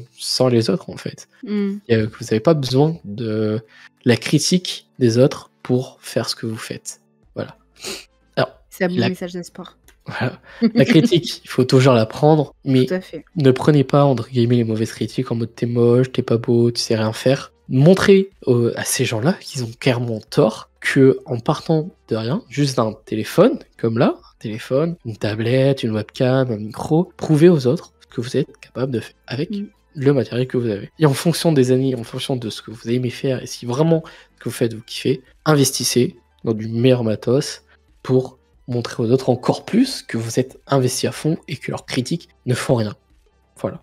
les autres en fait. Vous n'avez pas besoin de la critique des autres pour faire ce que vous faites. Voilà. Alors, c'est un bon message d'espoir. Voilà. La critique, il faut toujours la prendre, mais ne prenez pas entre guillemets les mauvaises critiques en mode t'es moche, t'es pas beau, tu sais rien faire. Montrez à ces gens-là qu'ils ont clairement tort, que en partant de rien, juste d'un téléphone, comme là, un téléphone, une tablette, une webcam, un micro, prouvez aux autres ce que vous êtes capable de faire avec le matériel que vous avez. Et en fonction des années, en fonction de ce que vous aimez faire, et si vraiment ce que vous faites vous kiffez, investissez dans du meilleur matos pour montrer aux autres encore plus que vous êtes investi à fond et que leurs critiques ne font rien. Voilà.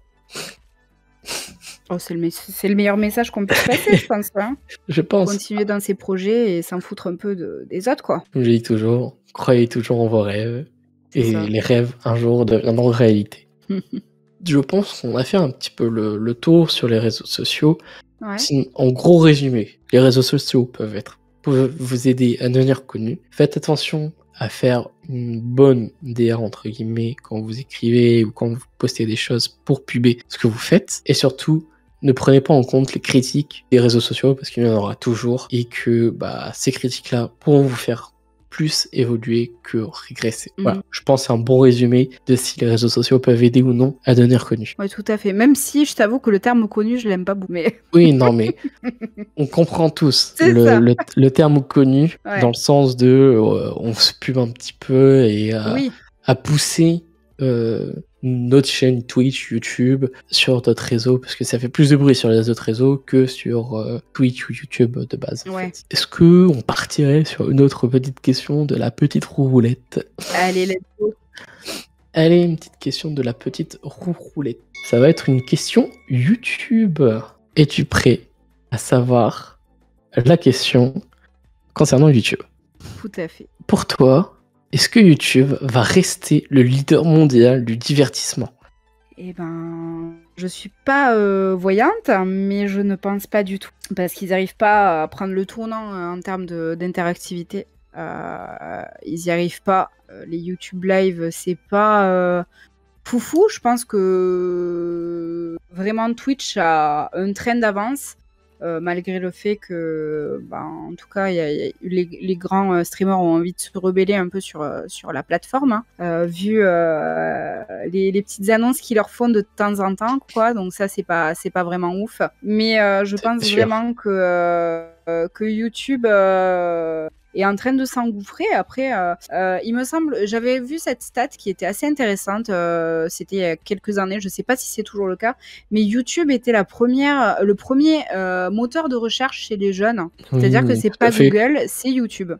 Oh, c'est le meilleur message qu'on peut passer, je pense. Hein. Je pense. Continuer dans ses projets et s'en foutre un peu des autres, quoi. Je dis toujours, croyez toujours en vos rêves. Et les rêves, un jour, deviendront réalité. Je pense qu'on a fait un petit peu le tour sur les réseaux sociaux. Ouais. En gros résumé, les réseaux sociaux peuvent vous aider à devenir connu. Faites attention à faire une bonne DR entre guillemets quand vous écrivez ou quand vous postez des choses pour puber ce que vous faites. Et surtout, ne prenez pas en compte les critiques des réseaux sociaux parce qu'il y en aura toujours et que ces critiques-là pourront vous faire plus évoluer que régresser. Voilà, je pense que c'est un bon résumé de si les réseaux sociaux peuvent aider ou non à devenir connu. Oui, tout à fait. Même si je t'avoue que le terme connu, je l'aime pas beaucoup. Mais... Oui, non, mais on comprend tous le terme connu dans le sens de on se pub un petit peu et à pousser notre chaîne Twitch, YouTube, sur d'autres réseaux, parce que ça fait plus de bruit sur les autres réseaux que sur Twitch ou YouTube de base. En fait. Est-ce qu'on partirait sur une autre petite question de la petite roue roulette ? Allez, let's go. Allez, une petite question de la petite roue roulette. Ça va être une question YouTube. Es-tu prêt à savoir la question concernant YouTube ? Tout à fait. Pour toi, est-ce que YouTube va rester le leader mondial du divertissement ? Eh ben, je suis pas voyante, mais je ne pense pas du tout. Parce qu'ils n'arrivent pas à prendre le tournant en termes d'interactivité. Ils n'y arrivent pas. Les YouTube Live, c'est pas foufou. Je pense que vraiment Twitch a un train d'avance. Malgré le fait que, en tout cas, les grands streamers ont envie de se rebeller un peu sur la plateforme, hein, vu les petites annonces qu'ils leur font de temps en temps, quoi. Donc ça, c'est pas vraiment ouf. Mais je pense vraiment que YouTube est en train de s'engouffrer. Après, il me semble, j'avais vu cette stat qui était assez intéressante. C'était il y a quelques années, je sais pas si c'est toujours le cas, mais YouTube était le premier moteur de recherche chez les jeunes. C'est-à-dire que c'est pas Google, c'est YouTube.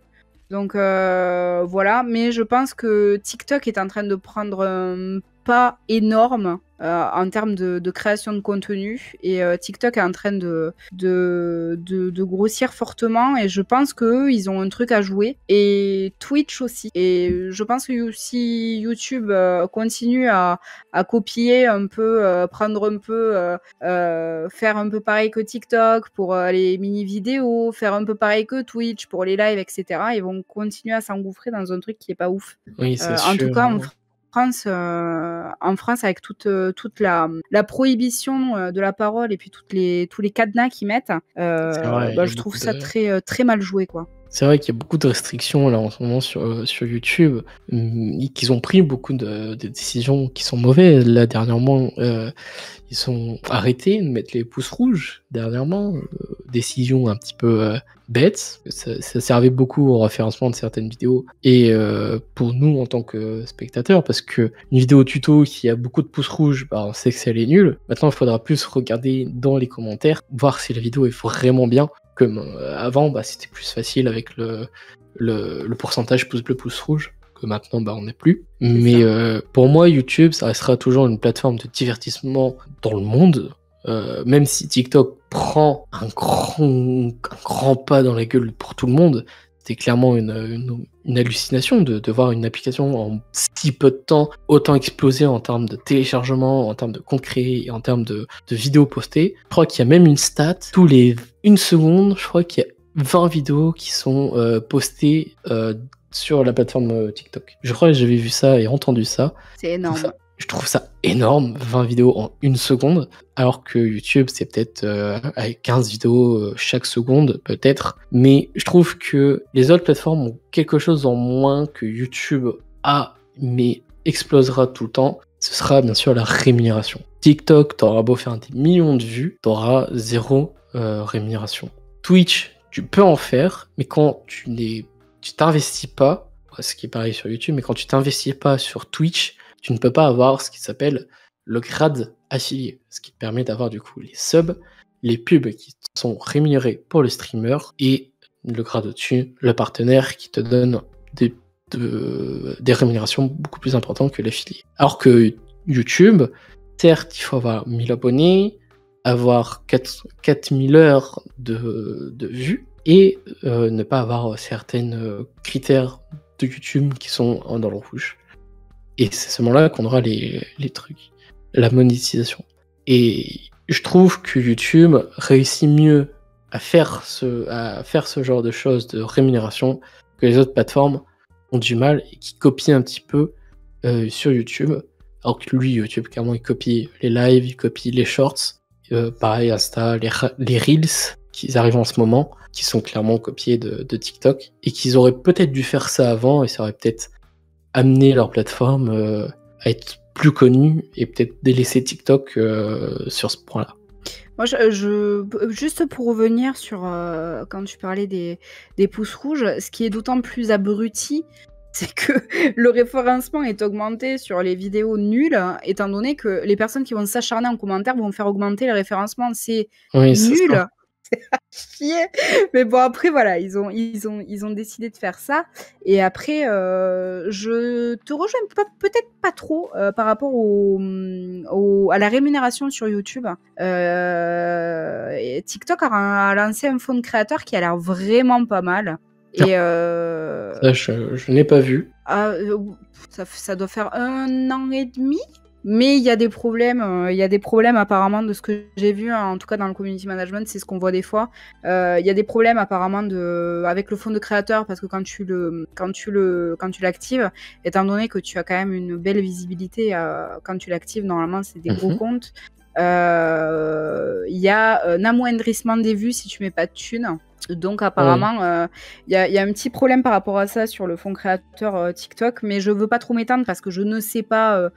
Donc voilà, mais je pense que TikTok est en train de prendre un pas énorme en termes de création de contenu, et TikTok est en train de grossir fortement, et je pense qu'eux, ils ont un truc à jouer, et Twitch aussi. Et je pense que si YouTube continue à copier un peu, prendre un peu, faire un peu pareil que TikTok pour les mini-vidéos, faire un peu pareil que Twitch pour les lives, etc., ils vont continuer à s'engouffrer dans un truc qui est pas ouf. Oui, c'est sûr. En tout cas, en France, avec toute la prohibition de la parole et puis tous les cadenas qu'ils mettent, je trouve ça très, très mal joué, quoi. c'est vrai qu'il y a beaucoup de restrictions là en ce moment sur YouTube, et qu'ils ont pris beaucoup de décisions qui sont mauvaises. Là, dernièrement, ils ont arrêté de mettre les pouces rouges, dernièrement. Décision un petit peu bête. Ça servait beaucoup au référencement de certaines vidéos. Et pour nous, en tant que spectateurs, parce que une vidéo tuto qui a beaucoup de pouces rouges, bah, on sait que elle est nulle. Maintenant, il faudra plus regarder dans les commentaires, voir si la vidéo est vraiment bien. Comme avant, bah, c'était plus facile avec le pourcentage pouce bleu, pouce rouge, que maintenant, bah, on n'est plus. Mais pour moi, YouTube, ça restera toujours une plateforme de divertissement dans le monde. Même si TikTok prend un grand pas dans la gueule pour tout le monde, c'était clairement une hallucination de voir une application en si peu de temps autant exploser en termes de téléchargement, en termes de comptes créés et en termes de vidéos postées. Je crois qu'il y a même une stat, tous les 1 seconde, je crois qu'il y a 20 vidéos qui sont postées sur la plateforme TikTok. Je crois que j'avais vu ça et entendu ça. C'est énorme. Je trouve ça énorme, 20 vidéos en 1 seconde, alors que YouTube, c'est peut-être avec 15 vidéos chaque seconde, peut-être. Mais je trouve que les autres plateformes ont quelque chose en moins que YouTube a, mais explosera tout le temps. Ce sera bien sûr la rémunération. TikTok, t'auras beau faire des millions de vues, t'auras 0 rémunération. Twitch, tu peux en faire, mais quand tu t'investis pas, ce qui est pareil sur YouTube, mais quand tu t'investis pas sur Twitch, tu ne peux pas avoir ce qui s'appelle le grade affilié, ce qui te permet d'avoir du coup les subs, les pubs qui sont rémunérés pour le streamer et le grade au-dessus, le partenaire qui te donne des rémunérations beaucoup plus importantes que l'affilié. Alors que YouTube, certes, il faut avoir 1000 abonnés, avoir 4000 heures de vues et ne pas avoir certains critères de YouTube qui sont dans le rouge. Et c'est à ce moment-là qu'on aura les trucs, la monétisation. Et je trouve que YouTube réussit mieux à faire ce genre de choses de rémunération que les autres plateformes ont du mal et qui copient un petit peu sur YouTube. Alors que lui, YouTube, clairement, il copie les lives, il copie les shorts. Pareil, Insta, les Reels qui arrivent en ce moment, qui sont clairement copiés de TikTok. Et qu'ils auraient peut-être dû faire ça avant et ça aurait peut-être amener leur plateforme à être plus connue et peut-être délaisser TikTok sur ce point-là. Moi, juste pour revenir sur quand tu parlais des pouces rouges, ce qui est d'autant plus abruti, c'est que le référencement est augmenté sur les vidéos nulles, étant donné que les personnes qui vont s'acharner en commentaire vont faire augmenter le référencement. C'est nul. C'est à chier. Mais bon, après, voilà, ils ont décidé de faire ça. Et après, je te rejoins peut-être pas trop par rapport à la rémunération sur YouTube. Et TikTok a lancé un fonds de créateurs qui a l'air vraiment pas mal. Et ça, je n'ai pas vu. Ça doit faire 1 an et demi. Mais il y a des problèmes apparemment de ce que j'ai vu, en tout cas dans le community management, c'est ce qu'on voit des fois. Il y a des problèmes apparemment avec le fonds de créateur parce que quand tu l'actives, étant donné que tu as quand même une belle visibilité quand tu l'actives, normalement c'est des gros comptes. Il y a un amoindrissement des vues si tu mets pas de thunes. Donc apparemment, il y a un petit problème par rapport à ça sur le fonds créateur TikTok, mais je veux pas trop m'étendre parce que je ne sais pas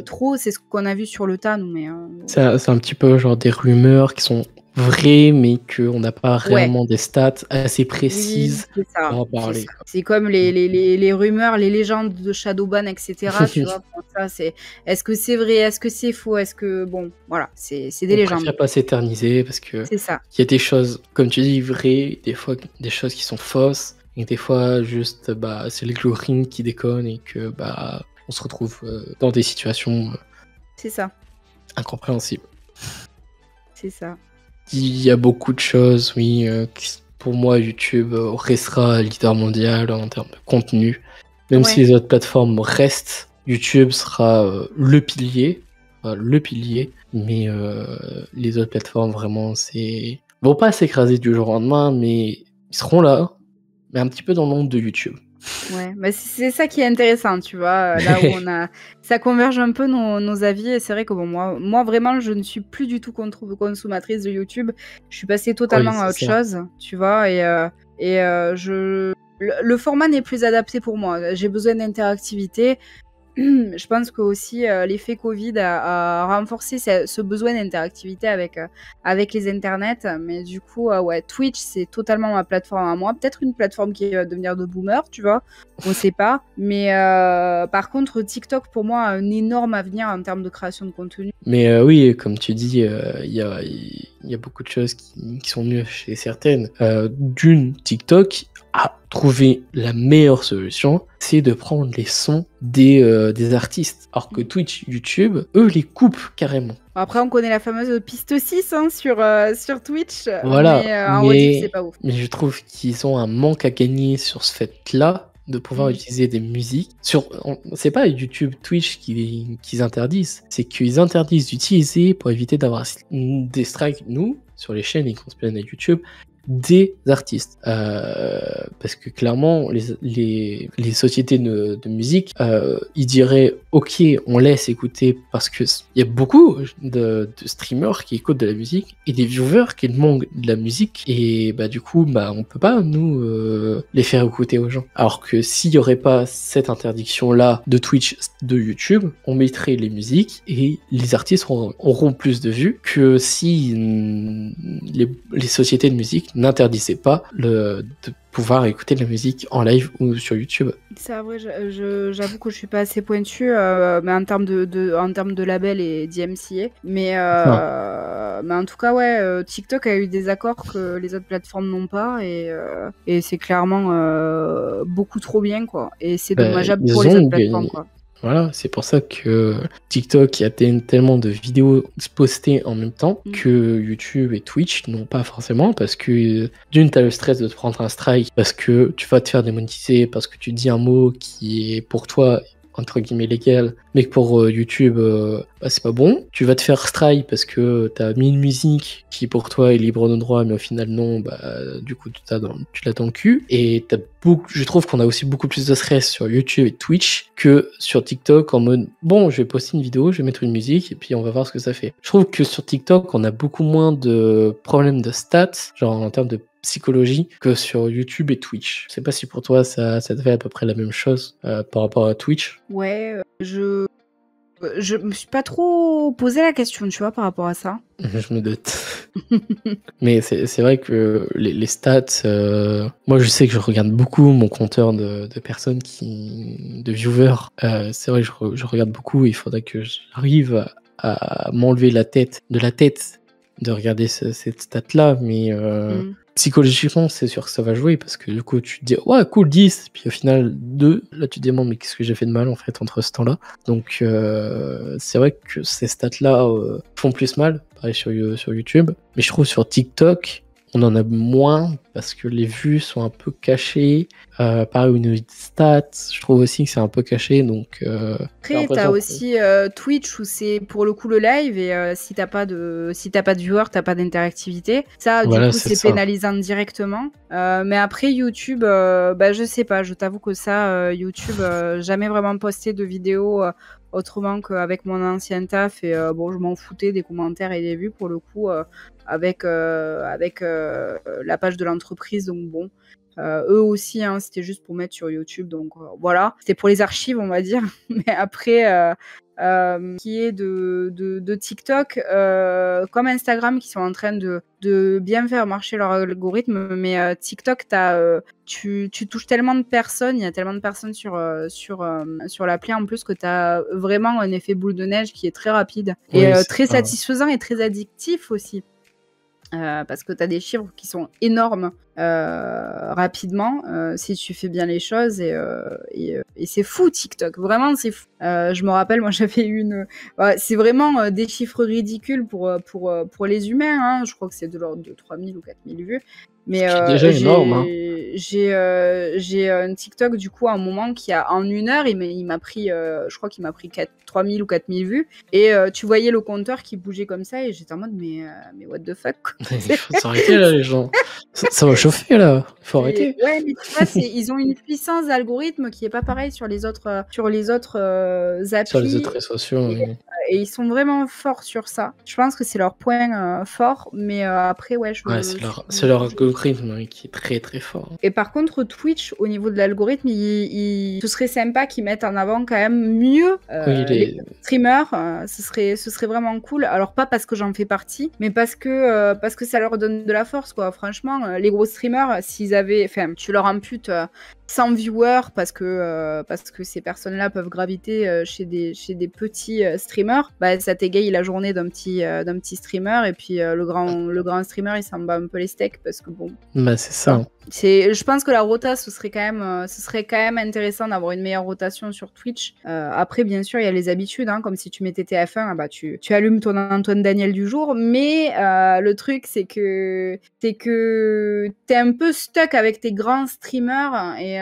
trop. C'est ce qu'on a vu sur le tas, nous. Mais c'est un petit peu genre des rumeurs qui sont vraies, mais qu'on n'a pas réellement des stats assez précises pour en parler. C'est comme les rumeurs, les légendes de Shadowban, etc. Tu vois, ça, est-ce que c'est vrai, est-ce que c'est faux, est-ce que bon, voilà, c'est des légendes. On préfère pas s'éterniser parce que c'est ça. Il y a des choses, comme tu dis, vraies, des fois des choses qui sont fausses, et des fois juste c'est l'algorithme qui déconne et que on se retrouve dans des situations c'est ça. incompréhensibles. C'est ça. Il y a beaucoup de choses, oui. Pour moi, YouTube restera leader mondial en termes de contenu. Même si les autres plateformes restent, YouTube sera le pilier. Mais les autres plateformes, vraiment, vont pas s'écraser du jour au lendemain, mais ils seront là, mais un petit peu dans l'ombre de YouTube. Ouais, mais c'est ça qui est intéressant, tu vois, là où ça converge un peu nos avis, et c'est vrai que bon, moi vraiment, je ne suis plus du tout consommatrice de YouTube, je suis passée totalement à autre chose, tu vois, et Et le format n'est plus adapté pour moi. J'ai besoin d'interactivité. Je pense que aussi l'effet Covid a renforcé ce besoin d'interactivité avec les internets. Mais du coup, ouais, Twitch, c'est totalement ma plateforme à moi. Peut-être une plateforme qui va devenir de boomer, tu vois. On sait pas. Mais par contre, TikTok, pour moi, a un énorme avenir en termes de création de contenu. Mais oui, comme tu dis, il y a beaucoup de choses qui sont mieux chez certaines. D'une, TikTok a trouvé la meilleure solution, c'est de prendre les sons des artistes. Alors que Twitch, YouTube, eux, les coupent carrément. Après, on connaît la fameuse piste 6 hein, sur Twitch. Voilà, mais en rediff, c'est pas ouf. Mais je trouve qu'ils ont un manque à gagner sur ce fait-là, de pouvoir utiliser des musiques. C'est pas YouTube, Twitch qu'ils interdisent, c'est qu'ils interdisent d'utiliser pour éviter d'avoir des strikes, nous, sur les chaînes et qu'on se plaigne à YouTube, des artistes. Parce que clairement, les sociétés de musique, ils diraient ok, on laisse écouter parce que il y a beaucoup de streamers qui écoutent de la musique et des viewers qui demandent de la musique et bah du coup on peut pas nous les faire écouter aux gens. Alors que s'il y aurait pas cette interdiction là de Twitch, de YouTube, on mettrait les musiques et les artistes auront plus de vues que si les sociétés de musique n'interdisaient pas de pouvoir écouter de la musique en live ou sur YouTube. C'est vrai, j'avoue que je suis pas assez pointue, mais en termes de label et d'IMCA. Mais en tout cas, ouais, TikTok a eu des accords que les autres plateformes n'ont pas, et c'est clairement beaucoup trop bien, quoi. Et c'est dommageable pour les autres plateformes, quoi. Voilà, c'est pour ça que TikTok a tellement de vidéos postées en même temps que YouTube et Twitch n'ont pas forcément, parce que d'une, t'as le stress de te prendre un strike parce que tu vas te faire démonétiser, parce que tu dis un mot qui est pour toi entre guillemets légal, mais que pour YouTube c'est pas bon. Tu vas te faire strike parce que t'as mis une musique qui pour toi est libre de droit, mais au final non, du coup tu l'as dans le cul. Et je trouve qu'on a aussi beaucoup plus de stress sur YouTube et Twitch que sur TikTok, en mode bon, je vais poster une vidéo, je vais mettre une musique et puis on va voir ce que ça fait. Je trouve que sur TikTok on a beaucoup moins de problèmes de stats, genre en termes de psychologie, que sur YouTube et Twitch. Je sais pas si pour toi ça te fait à peu près la même chose par rapport à Twitch. Ouais, je me suis pas trop posé la question, tu vois, par rapport à ça. Je me doute. Mais c'est vrai que les stats, moi je sais que je regarde beaucoup mon compteur de personnes de viewers. C'est vrai que je regarde beaucoup, il faudrait que j'arrive à m'enlever de la tête de regarder cette stat-là, mais psychologiquement, c'est sûr que ça va jouer, parce que du coup, tu te dis, ouais, cool, 10, puis au final, 2, là, tu te demandes, mais qu'est-ce que j'ai fait de mal, en fait, entre ce temps-là. Donc, c'est vrai que ces stats-là font plus mal, pareil sur YouTube, mais je trouve sur TikTok, on en a moins, parce que les vues sont un peu cachées. Pareil, au niveau de stats, je trouve aussi que c'est un peu caché, donc... Après, t'as aussi Twitch, où c'est pour le coup le live, et si t'as pas de viewers, t'as pas d'interactivité. Ça, du coup, c'est pénalisant directement. Mais après, YouTube, je sais pas, je t'avoue que ça, YouTube, jamais vraiment posté de vidéos autrement qu'avec mon ancien taf, et je m'en foutais des commentaires et des vues, pour le coup, avec la page de l'entreprise, donc bon. Eux aussi, hein, c'était juste pour mettre sur YouTube, donc voilà, c'était pour les archives, on va dire. Mais après, qui est de TikTok, comme Instagram, qui sont en train de bien faire marcher leur algorithme, mais TikTok, tu touches tellement de personnes, il y a tellement de personnes sur l'appli en plus, que tu as vraiment un effet boule de neige qui est très rapide, et très satisfaisant et très addictif aussi. Parce que tu as des chiffres qui sont énormes rapidement, si tu fais bien les choses, et c'est fou TikTok, vraiment c'est fou. Je me rappelle, moi j'avais eu c'est vraiment des chiffres ridicules pour les humains, hein. Je crois que c'est de l'ordre de 3000 ou 4000 vues. Mais déjà énorme, hein. J'ai un TikTok du coup à un moment qui a en 1 heure, il m'a pris, je crois qu'il m'a pris 3000 ou 4000 vues, et tu voyais le compteur qui bougeait comme ça, et j'étais en mode mais what the fuck, quoi. Il faut s'arrêter là, les gens. Ça va chauffer là, il faut arrêter. Ouais, mais tu vois, ils ont une puissance d'algorithme qui est pas pareille sur les autres applis. Sur les autres réseaux sociaux. ils sont vraiment forts sur ça. Je pense que c'est leur point fort, mais après, ouais, c'est leur algorithme qui est très très fort. Et par contre, Twitch, au niveau de l'algorithme, ce serait sympa qu'ils mettent en avant quand même mieux les streamers. Ce serait vraiment cool. Alors, pas parce que j'en fais partie, mais parce que ça leur donne de la force, quoi. Franchement, les gros streamers, s'ils avaient... Enfin, tu leur imputes 100 viewers parce que ces personnes-là peuvent graviter chez des petits streamers, bah, ça t'égaye la journée d'un petit streamer, et puis le grand streamer, il s'en bat un peu les steaks parce que bon... Bah, c'est ça. Je pense que la rota, ce serait quand même intéressant d'avoir une meilleure rotation sur Twitch. Après, bien sûr, il y a les habitudes, hein, comme si tu mettais TF1, bah, tu allumes ton Antoine Daniel du jour, mais le truc, c'est que t'es un peu stuck avec tes grands streamers, et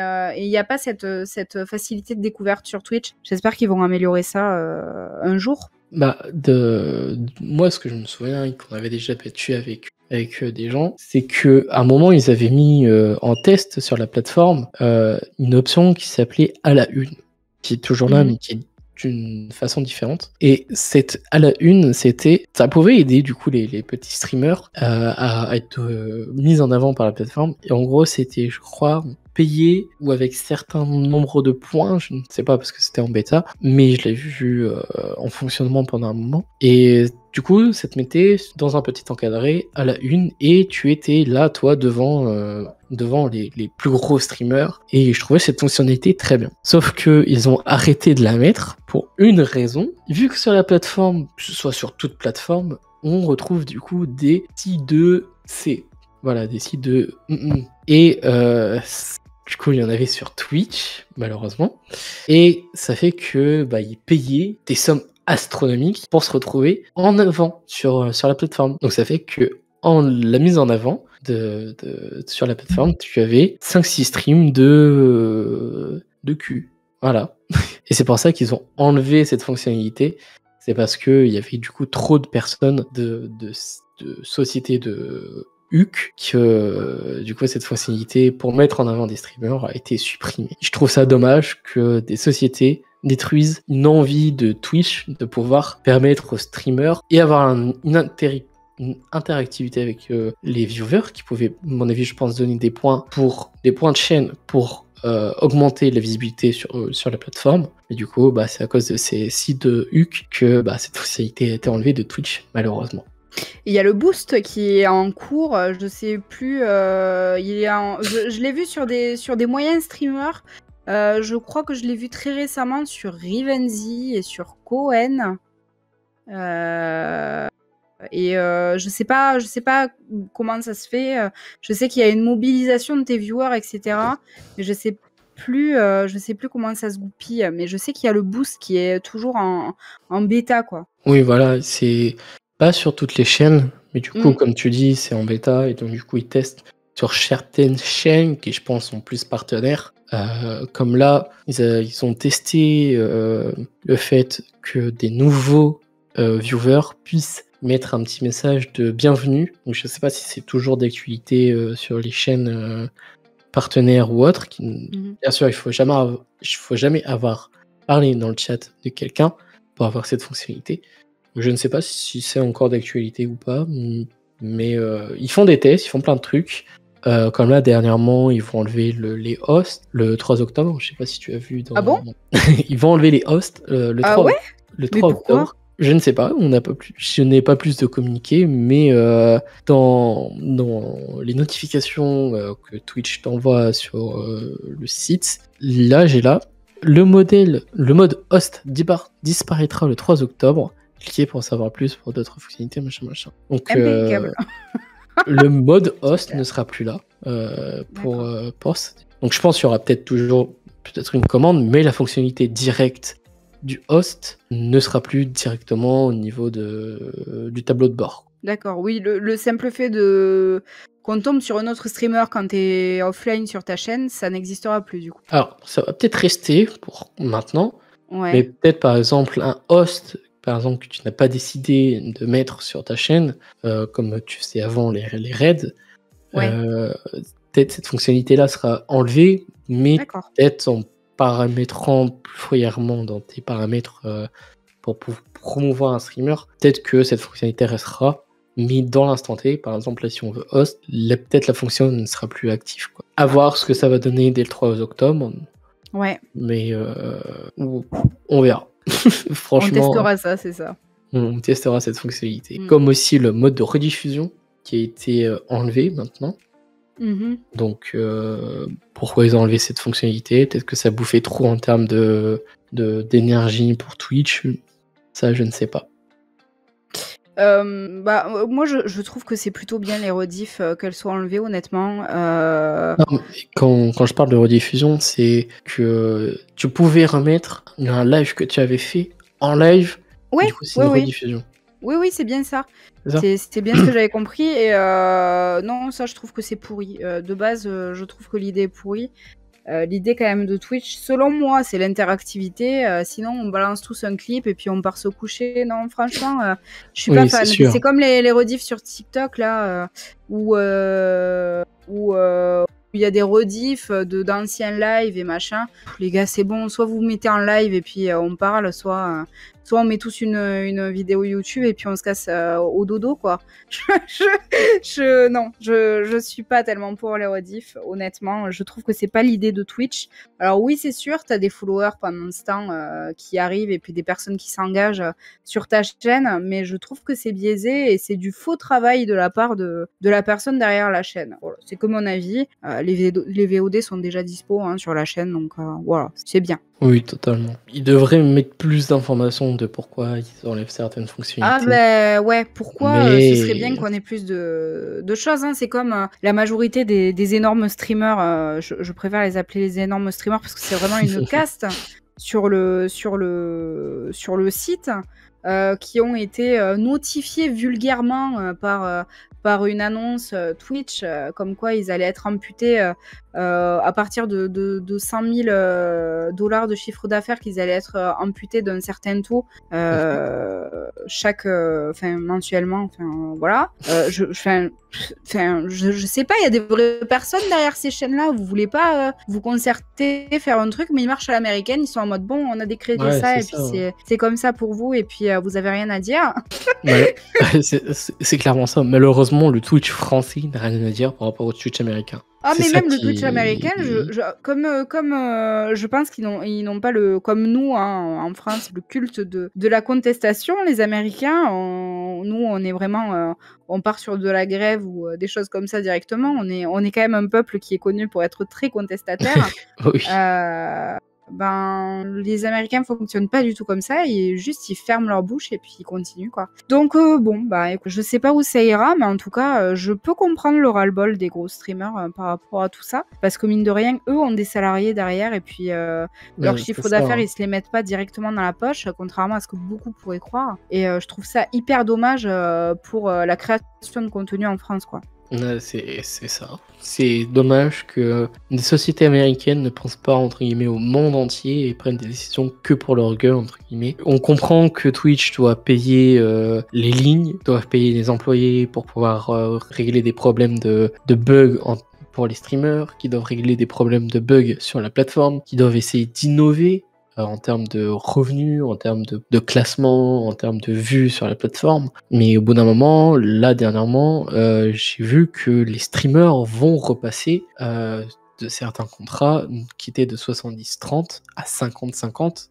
il n'y a pas cette facilité de découverte sur Twitch. J'espère qu'ils vont améliorer ça un jour. Bah, moi, ce que je me souviens, qu'on avait déjà battu avec des gens, c'est que à un moment, ils avaient mis en test sur la plateforme une option qui s'appelait à la une, qui est toujours là, mais qui est d'une façon différente. Et cette à la une, ça pouvait aider du coup les petits streamers à être mis en avant par la plateforme. Et en gros, c'était, je crois, payé ou avec certains nombres de points, je ne sais pas parce que c'était en bêta, mais je l'ai vu en fonctionnement pendant un moment. Et du coup, ça te mettait dans un petit encadré à la une, et tu étais là, toi, devant les plus gros streamers, et je trouvais cette fonctionnalité très bien. Sauf que ils ont arrêté de la mettre pour une raison, vu que sur la plateforme, que ce soit sur toute plateforme, on retrouve du coup des sites de C. Voilà, des sites de... Et du coup, il y en avait sur Twitch, malheureusement. Et ça fait que ils payaient des sommes astronomiques pour se retrouver en avant sur la plateforme. Donc ça fait que en la mise en avant sur la plateforme, tu avais 5-6 streams de cul. Voilà. Et c'est pour ça qu'ils ont enlevé cette fonctionnalité. C'est parce qu'il y avait du coup trop de personnes de sociétés de HUC que du coup cette fonctionnalité pour mettre en avant des streamers a été supprimée. Je trouve ça dommage que des sociétés détruisent une envie de Twitch de pouvoir permettre aux streamers et avoir une interactivité avec les viewers qui pouvaient, à mon avis, je pense, donner des points de chaîne pour augmenter la visibilité sur la plateforme. Et du coup, c'est à cause de ces sites de HUC que cette fonctionnalité a été enlevée de Twitch, malheureusement. Il y a le boost qui est en cours, je sais plus, je l'ai vu sur des moyens streamers. Je crois que je l'ai vu très récemment sur Rivenzi et sur Cohen. Je sais pas comment ça se fait. Je sais qu'il y a une mobilisation de tes viewers, etc. Mais je sais plus comment ça se goupille. Mais je sais qu'il y a le boost qui est toujours en bêta, quoi. Oui, voilà, c'est pas sur toutes les chaînes, mais du coup, comme tu dis, c'est en bêta, et donc du coup, ils testent sur certaines chaînes qui, je pense, sont plus partenaires. Comme là, ils ont testé le fait que des nouveaux viewers puissent mettre un petit message de bienvenue. Donc je sais pas si c'est toujours d'actualité sur les chaînes partenaires ou autres. Bien sûr, il faut jamais avoir parlé dans le chat de quelqu'un pour avoir cette fonctionnalité. Je ne sais pas si c'est encore d'actualité ou pas, mais ils font des tests, ils font plein de trucs. Comme là, dernièrement, ils vont enlever les hosts le 3 octobre. Je sais pas si tu as vu. Ah bon? Ils vont enlever les hosts le 3 octobre. Je ne sais pas, je n'ai pas plus de communiqué, mais dans les notifications que Twitch t'envoie sur le site, j'ai le mode host disparaîtra le 3 octobre. Cliquez pour en savoir plus pour d'autres fonctionnalités, machin. Donc, le mode host ne sera plus là pour post. Donc je pense qu'il y aura peut-être une commande, mais la fonctionnalité directe du host ne sera plus directement au niveau du tableau de bord. D'accord, oui, le simple fait qu'on tombe sur un autre streamer quand tu es offline sur ta chaîne, ça n'existera plus du coup. Alors, ça va peut-être rester pour maintenant, mais peut-être par exemple un host que tu n'as pas décidé de mettre sur ta chaîne, comme tu faisais avant les raids, peut-être cette fonctionnalité-là sera enlevée, mais peut-être en paramétrant plus fourrièrement dans tes paramètres pour promouvoir un streamer, peut-être que cette fonctionnalité restera, mais dans l'instant T, par exemple, là, si on veut host, peut-être la fonction ne sera plus active, quoi. À voir ce que ça va donner dès le 3 octobre. Ouais. Mais on verra. Franchement, on testera ça, c'est ça. On testera cette fonctionnalité. Comme aussi le mode de rediffusion qui a été enlevé maintenant. Donc, pourquoi ils ont enlevé cette fonctionnalité? Peut-être que ça bouffait trop en termes d'énergie pour Twitch. Ça, je ne sais pas. Moi, je trouve que c'est plutôt bien les rediffs qu'elles soient enlevées, honnêtement. Non, quand je parle de rediffusion, c'est que tu pouvais remettre un live que tu avais fait en live. Oui, du coup, c'est une rediffusion. Oui, c'est bien ça. C'était bien ce que j'avais compris. Et non, ça, je trouve que c'est pourri. De base, je trouve que l'idée est pourrie. L'idée quand même de Twitch, selon moi, c'est l'interactivité. Sinon, on balance tous un clip et puis on part se coucher. Non, franchement, je suis pas fan. C'est comme les rediffs sur TikTok là, où il y a des rediffs d'anciens lives et machin. Les gars, c'est bon. Soit vous mettez en live et puis on parle, soit on met tous une vidéo YouTube et puis on se casse au dodo, quoi. Non, je suis pas tellement pour les rediffs, honnêtement. Je trouve que c'est pas l'idée de Twitch. Alors oui, c'est sûr, t'as des followers pendant ce temps qui arrivent et puis des personnes qui s'engagent sur ta chaîne, mais je trouve que c'est biaisé et c'est du faux travail de la part de la personne derrière la chaîne. Voilà, c'est que mon avis. Les VOD sont déjà dispo sur la chaîne, donc voilà, c'est bien. Oui, totalement. Ils devraient mettre plus d'informations de pourquoi ils enlèvent certaines fonctionnalités. Ah ben ouais, pourquoi ce serait bien qu'on ait plus de choses. C'est comme la majorité des énormes streamers, je préfère les appeler les énormes streamers parce que c'est vraiment une caste sur le site, qui ont été notifiés vulgairement par une annonce Twitch, comme quoi ils allaient être amputés à partir de 100 000 $ de chiffre d'affaires, qu'ils allaient être amputés d'un certain taux mensuellement. Voilà. Je sais pas, il y a des vraies personnes derrière ces chaînes-là. Vous voulez pas vous concerter, faire un truc, mais ils marchent à l'américaine. Ils sont en mode bon, on a décrété ça, et puis c'est comme ça pour vous, et puis vous avez rien à dire. Ouais, c'est clairement ça. Malheureusement, le Twitch français n'a rien à dire par rapport au Twitch américain. Ah, mais même le Twitch américain, je pense qu'ils n'ont pas comme nous en France, le culte de la contestation. Les Américains, nous, on est vraiment, on part sur de la grève ou des choses comme ça directement. On est quand même un peuple qui est connu pour être très contestataire. Oui. Les Américains fonctionnent pas du tout comme ça, et juste ils ferment leur bouche et puis ils continuent, quoi. Donc écoute, je sais pas où ça ira, mais en tout cas je peux comprendre le ras-le-bol des gros streamers par rapport à tout ça, parce que mine de rien, eux ont des salariés derrière, et puis leur chiffre d'affaires, ils se les mettent pas directement dans la poche, contrairement à ce que beaucoup pourraient croire, et je trouve ça hyper dommage pour la création de contenu en France, quoi. C'est ça. C'est dommage que des sociétés américaines ne pensent pas, entre guillemets, au monde entier et prennent des décisions que pour leur gueule, entre guillemets. On comprend que Twitch doit payer les lignes, doit payer les employés pour pouvoir régler des problèmes de bugs pour les streamers, qui doivent régler des problèmes de bugs sur la plateforme, qui doivent essayer d'innover en termes de revenus, en termes de classement, en termes de vues sur la plateforme. Mais au bout d'un moment, là dernièrement, j'ai vu que les streamers vont repasser de certains contrats qui étaient de 70-30 à 50-50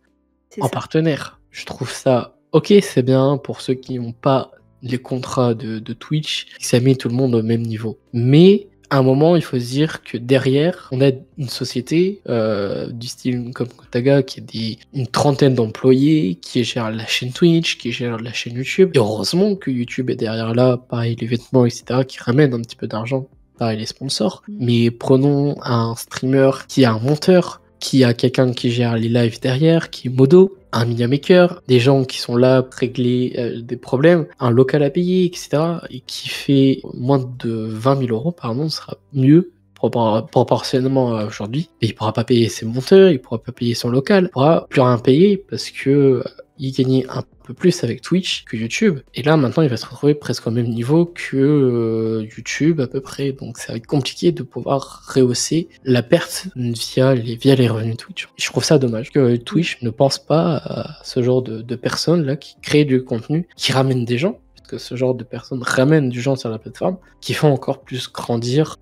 en partenaire. Je trouve ça ok, c'est bien pour ceux qui n'ont pas les contrats de Twitch, ça met tout le monde au même niveau. Mais à un moment, il faut se dire que derrière, on a une société du style comme Gotaga qui a une trentaine d'employés, qui gère la chaîne Twitch, qui gère la chaîne YouTube. Et heureusement que YouTube est derrière là, pareil les vêtements, etc., qui ramènent un petit peu d'argent, pareil les sponsors. Mais prenons un streamer qui a un monteur, qui a quelqu'un qui gère les lives derrière, qui est modo, un media maker, des gens qui sont là pour régler des problèmes, un local à payer, etc. et qui fait moins de 20 000 € par an, sera mieux proportionnellement à aujourd'hui. Et il pourra pas payer ses monteurs, il pourra pas payer son local, il pourra plus rien payer parce que il gagnait un peu plus avec Twitch que YouTube. Et là, maintenant, il va se retrouver presque au même niveau que YouTube à peu près. Donc, ça va être compliqué de pouvoir rehausser la perte via les revenus Twitch. Et je trouve ça dommage que Twitch ne pense pas à ce genre de personnes là qui créent du contenu, qui ramènent des gens. Que ce genre de personnes ramènent du gens sur la plateforme, qui font encore plus grandir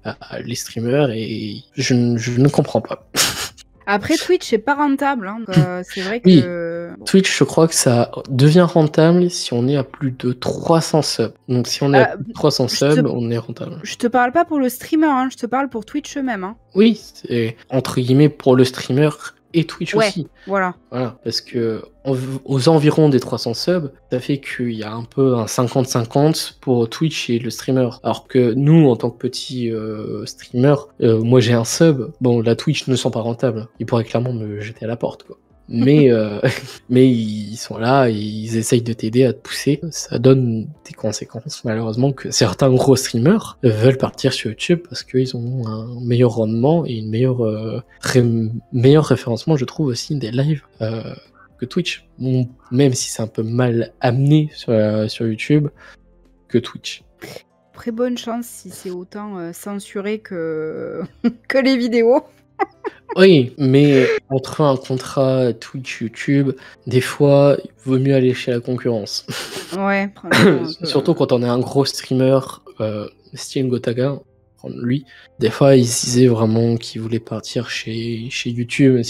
les streamers, et je ne comprends pas. Après, Twitch, c'est pas rentable. Hein. C'est vrai Oui, que... Twitch, je crois que ça devient rentable si on est à plus de 300 subs. Donc si on est à plus de 300 subs, on est rentable. Je te parle pas pour le streamer, hein. Je te parle pour Twitch eux-mêmes. Hein. Oui, c'est entre guillemets pour le streamer et Twitch aussi. Voilà, parce que aux environs des 300 subs, ça fait qu'il y a un peu un 50-50 pour Twitch et le streamer. Alors que nous, en tant que petits streamers, moi j'ai un sub, bon, la Twitch ne sont pas rentables. Ils pourraient clairement me jeter à la porte, quoi. Mais ils sont là, et ils essayent de t'aider à te pousser. Ça donne des conséquences, malheureusement, que certains gros streamers veulent partir sur YouTube parce qu'ils ont un meilleur rendement et une meilleur référencement, je trouve, aussi des lives que Twitch. Bon, même si c'est un peu mal amené sur YouTube que Twitch. Très bonne chance si c'est autant censuré que les vidéos. Oui, mais entre un contrat Twitch-YouTube, des fois, il vaut mieux aller chez la concurrence. Ouais. Surtout quand on est un gros streamer, style Gotaga, lui, des fois, il se disait vraiment qu'il voulait partir chez YouTube.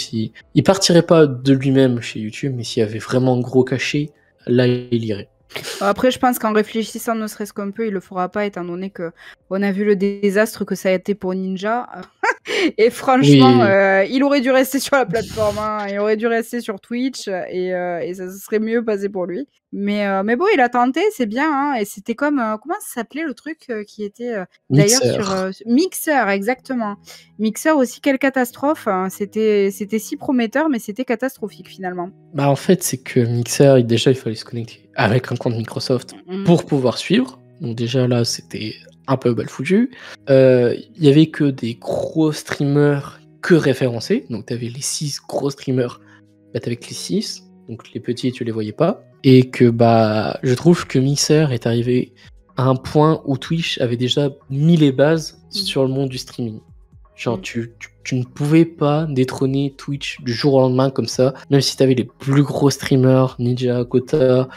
Il partirait pas de lui-même chez YouTube, mais s'il y avait vraiment un gros cachet, là, il irait. Après, je pense qu'en réfléchissant ne serait-ce qu'un peu, il le fera pas, étant donné que on a vu le désastre que ça a été pour Ninja. Et franchement, il aurait dû rester sur la plateforme. Hein. Il aurait dû rester sur Twitch et ça serait mieux passé pour lui. Mais bon, il a tenté, c'est bien. Hein. Et c'était comme comment ça s'appelait le truc qui était d'ailleurs sur Mixer, exactement. Mixer aussi, quelle catastrophe. Hein. C'était si prometteur, mais c'était catastrophique finalement. Bah en fait, c'est que Mixer, déjà, il fallait se connecter avec un compte Microsoft pour pouvoir suivre. Donc déjà là, c'était un peu mal foutu. Il y avait que des gros streamers que référencés. Donc t'avais les 6 gros streamers, bah t'avais que les 6. Donc les petits, tu les voyais pas. Et que bah je trouve que Mixer est arrivé à un point où Twitch avait déjà mis les bases sur le monde du streaming. Genre tu ne pouvais pas détrôner Twitch du jour au lendemain comme ça, même si t'avais les plus gros streamers, Ninja, Kota,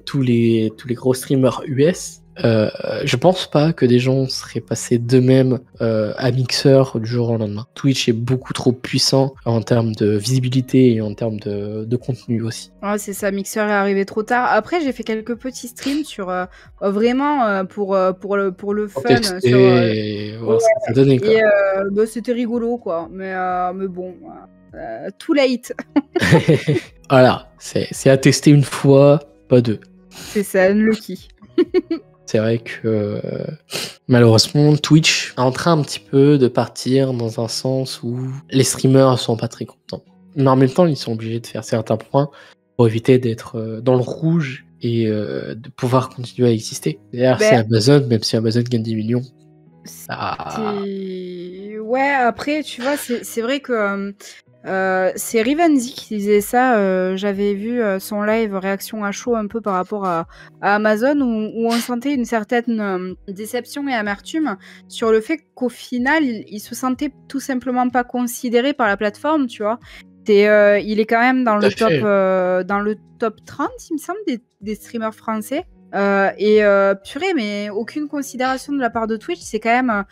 tous les gros streamers US. Je pense pas que des gens seraient passés d'eux-mêmes à Mixer du jour au lendemain. Twitch est beaucoup trop puissant en termes de visibilité et en termes de contenu aussi. Ouais, c'est ça, Mixer est arrivé trop tard. Après, j'ai fait quelques petits streams sur vraiment pour le fun. Tester, voir ce que ça donnait, quoi. Et bah, c'était rigolo, quoi. Mais bon, too late. Voilà, c'est à tester une fois, pas deux. C'est ça, unlucky. C'est vrai que malheureusement, Twitch est en train un petit peu de partir dans un sens où les streamers sont pas très contents. Mais en même temps, ils sont obligés de faire certains points pour éviter d'être dans le rouge et de pouvoir continuer à exister. D'ailleurs, c'est Amazon, même si Amazon gagne des millions. Ouais, après, tu vois, c'est vrai que... c'est Rivenzi qui disait ça. J'avais vu son live réaction à chaud un peu par rapport à Amazon où on sentait une certaine déception et amertume sur le fait qu'au final il se sentait tout simplement pas considéré par la plateforme, tu vois. Il est quand même dans le top 30, il me semble, des streamers français. Purée, mais aucune considération de la part de Twitch, c'est quand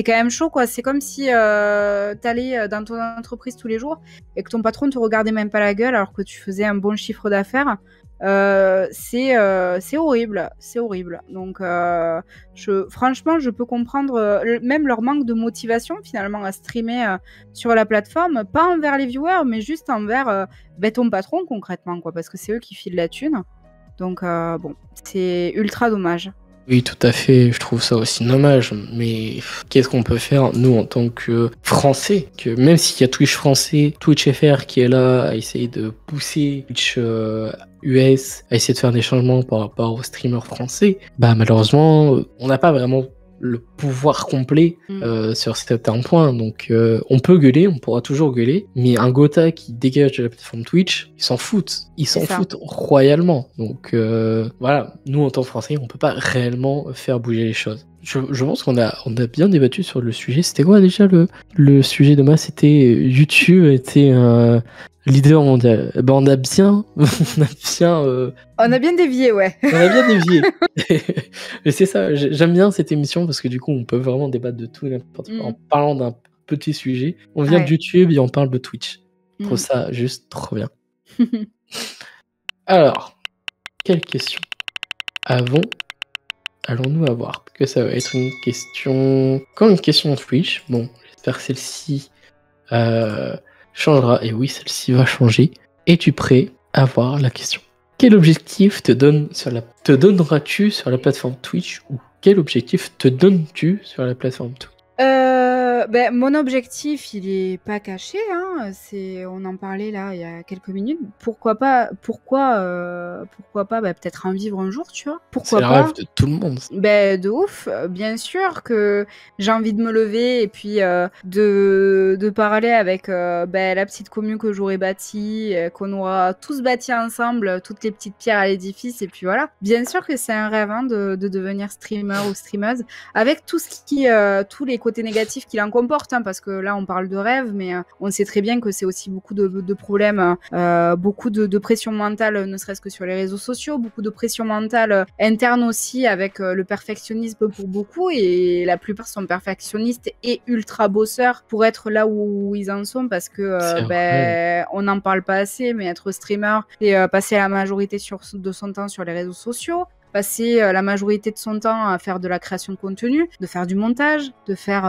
même chaud, quoi. C'est comme si t'allais dans ton entreprise tous les jours et que ton patron te regardait même pas la gueule alors que tu faisais un bon chiffre d'affaires. C'est horrible, c'est horrible. Donc franchement, je peux comprendre même leur manque de motivation finalement à streamer sur la plateforme, pas envers les viewers, mais juste envers ton patron concrètement, quoi, parce que c'est eux qui filent la thune. Donc bon, c'est ultra dommage. Oui, tout à fait, je trouve ça aussi dommage, mais qu'est-ce qu'on peut faire, nous, en tant que Français, que même s'il y a Twitch français, Twitch FR qui est là à essayer de pousser Twitch US, à essayer de faire des changements par rapport aux streamers français, bah malheureusement, on n'a pas vraiment le pouvoir complet sur certains points. Donc on peut gueuler, on pourra toujours gueuler, mais un Gotha qui dégage de la plateforme Twitch, ils s'en foutent. Ils s'en foutent royalement. Donc voilà, nous en tant que Français, on peut pas réellement faire bouger les choses. Je pense qu'on a bien débattu sur le sujet. C'était quoi déjà le sujet de moi? C'était YouTube était un leader mondial. Ben on a bien dévié, ouais. On a bien dévié. Mais c'est ça, j'aime bien cette émission parce que du coup, on peut vraiment débattre de tout et n'importe quoi. En parlant d'un petit sujet, on vient de YouTube et on parle de Twitch. Je trouve ça juste trop bien. Alors, quelle question allons-nous avoir? Que ça va être une question... Comme une question de Twitch. Bon, j'espère que celle-ci changera. Et oui, celle-ci va changer. Es-tu prêt à voir la question? Quel objectif te donneras-tu sur la plateforme Twitch? Ou quel objectif te donnes-tu sur la plateforme Twitch? Mon objectif, il est pas caché, hein. On en parlait là il y a quelques minutes. Pourquoi pas peut-être en vivre un jour, tu vois? Pourquoi pas? C'est le rêve de tout le monde. De ouf. Bien sûr que j'ai envie de me lever et puis de parler avec la petite commune que j'aurais bâtie, qu'on aura tous bâti ensemble, toutes les petites pierres à l'édifice, et puis voilà. Bien sûr que c'est un rêve, hein, de devenir streamer ou streameuse, avec tout ce qui, tous les côtés négatifs qu'il en comporte, hein, parce que là on parle de rêve, mais on sait très bien que c'est aussi beaucoup de problèmes, beaucoup de pression mentale, ne serait-ce que sur les réseaux sociaux, beaucoup de pression mentale interne aussi, avec le perfectionnisme pour beaucoup, et la plupart sont perfectionnistes et ultra bosseurs pour être là où ils en sont, parce que on n'en parle pas assez, mais être streamer, c'est passer la majorité de son temps sur les réseaux sociaux, passer la majorité de son temps à faire de la création de contenu, de faire du montage, de faire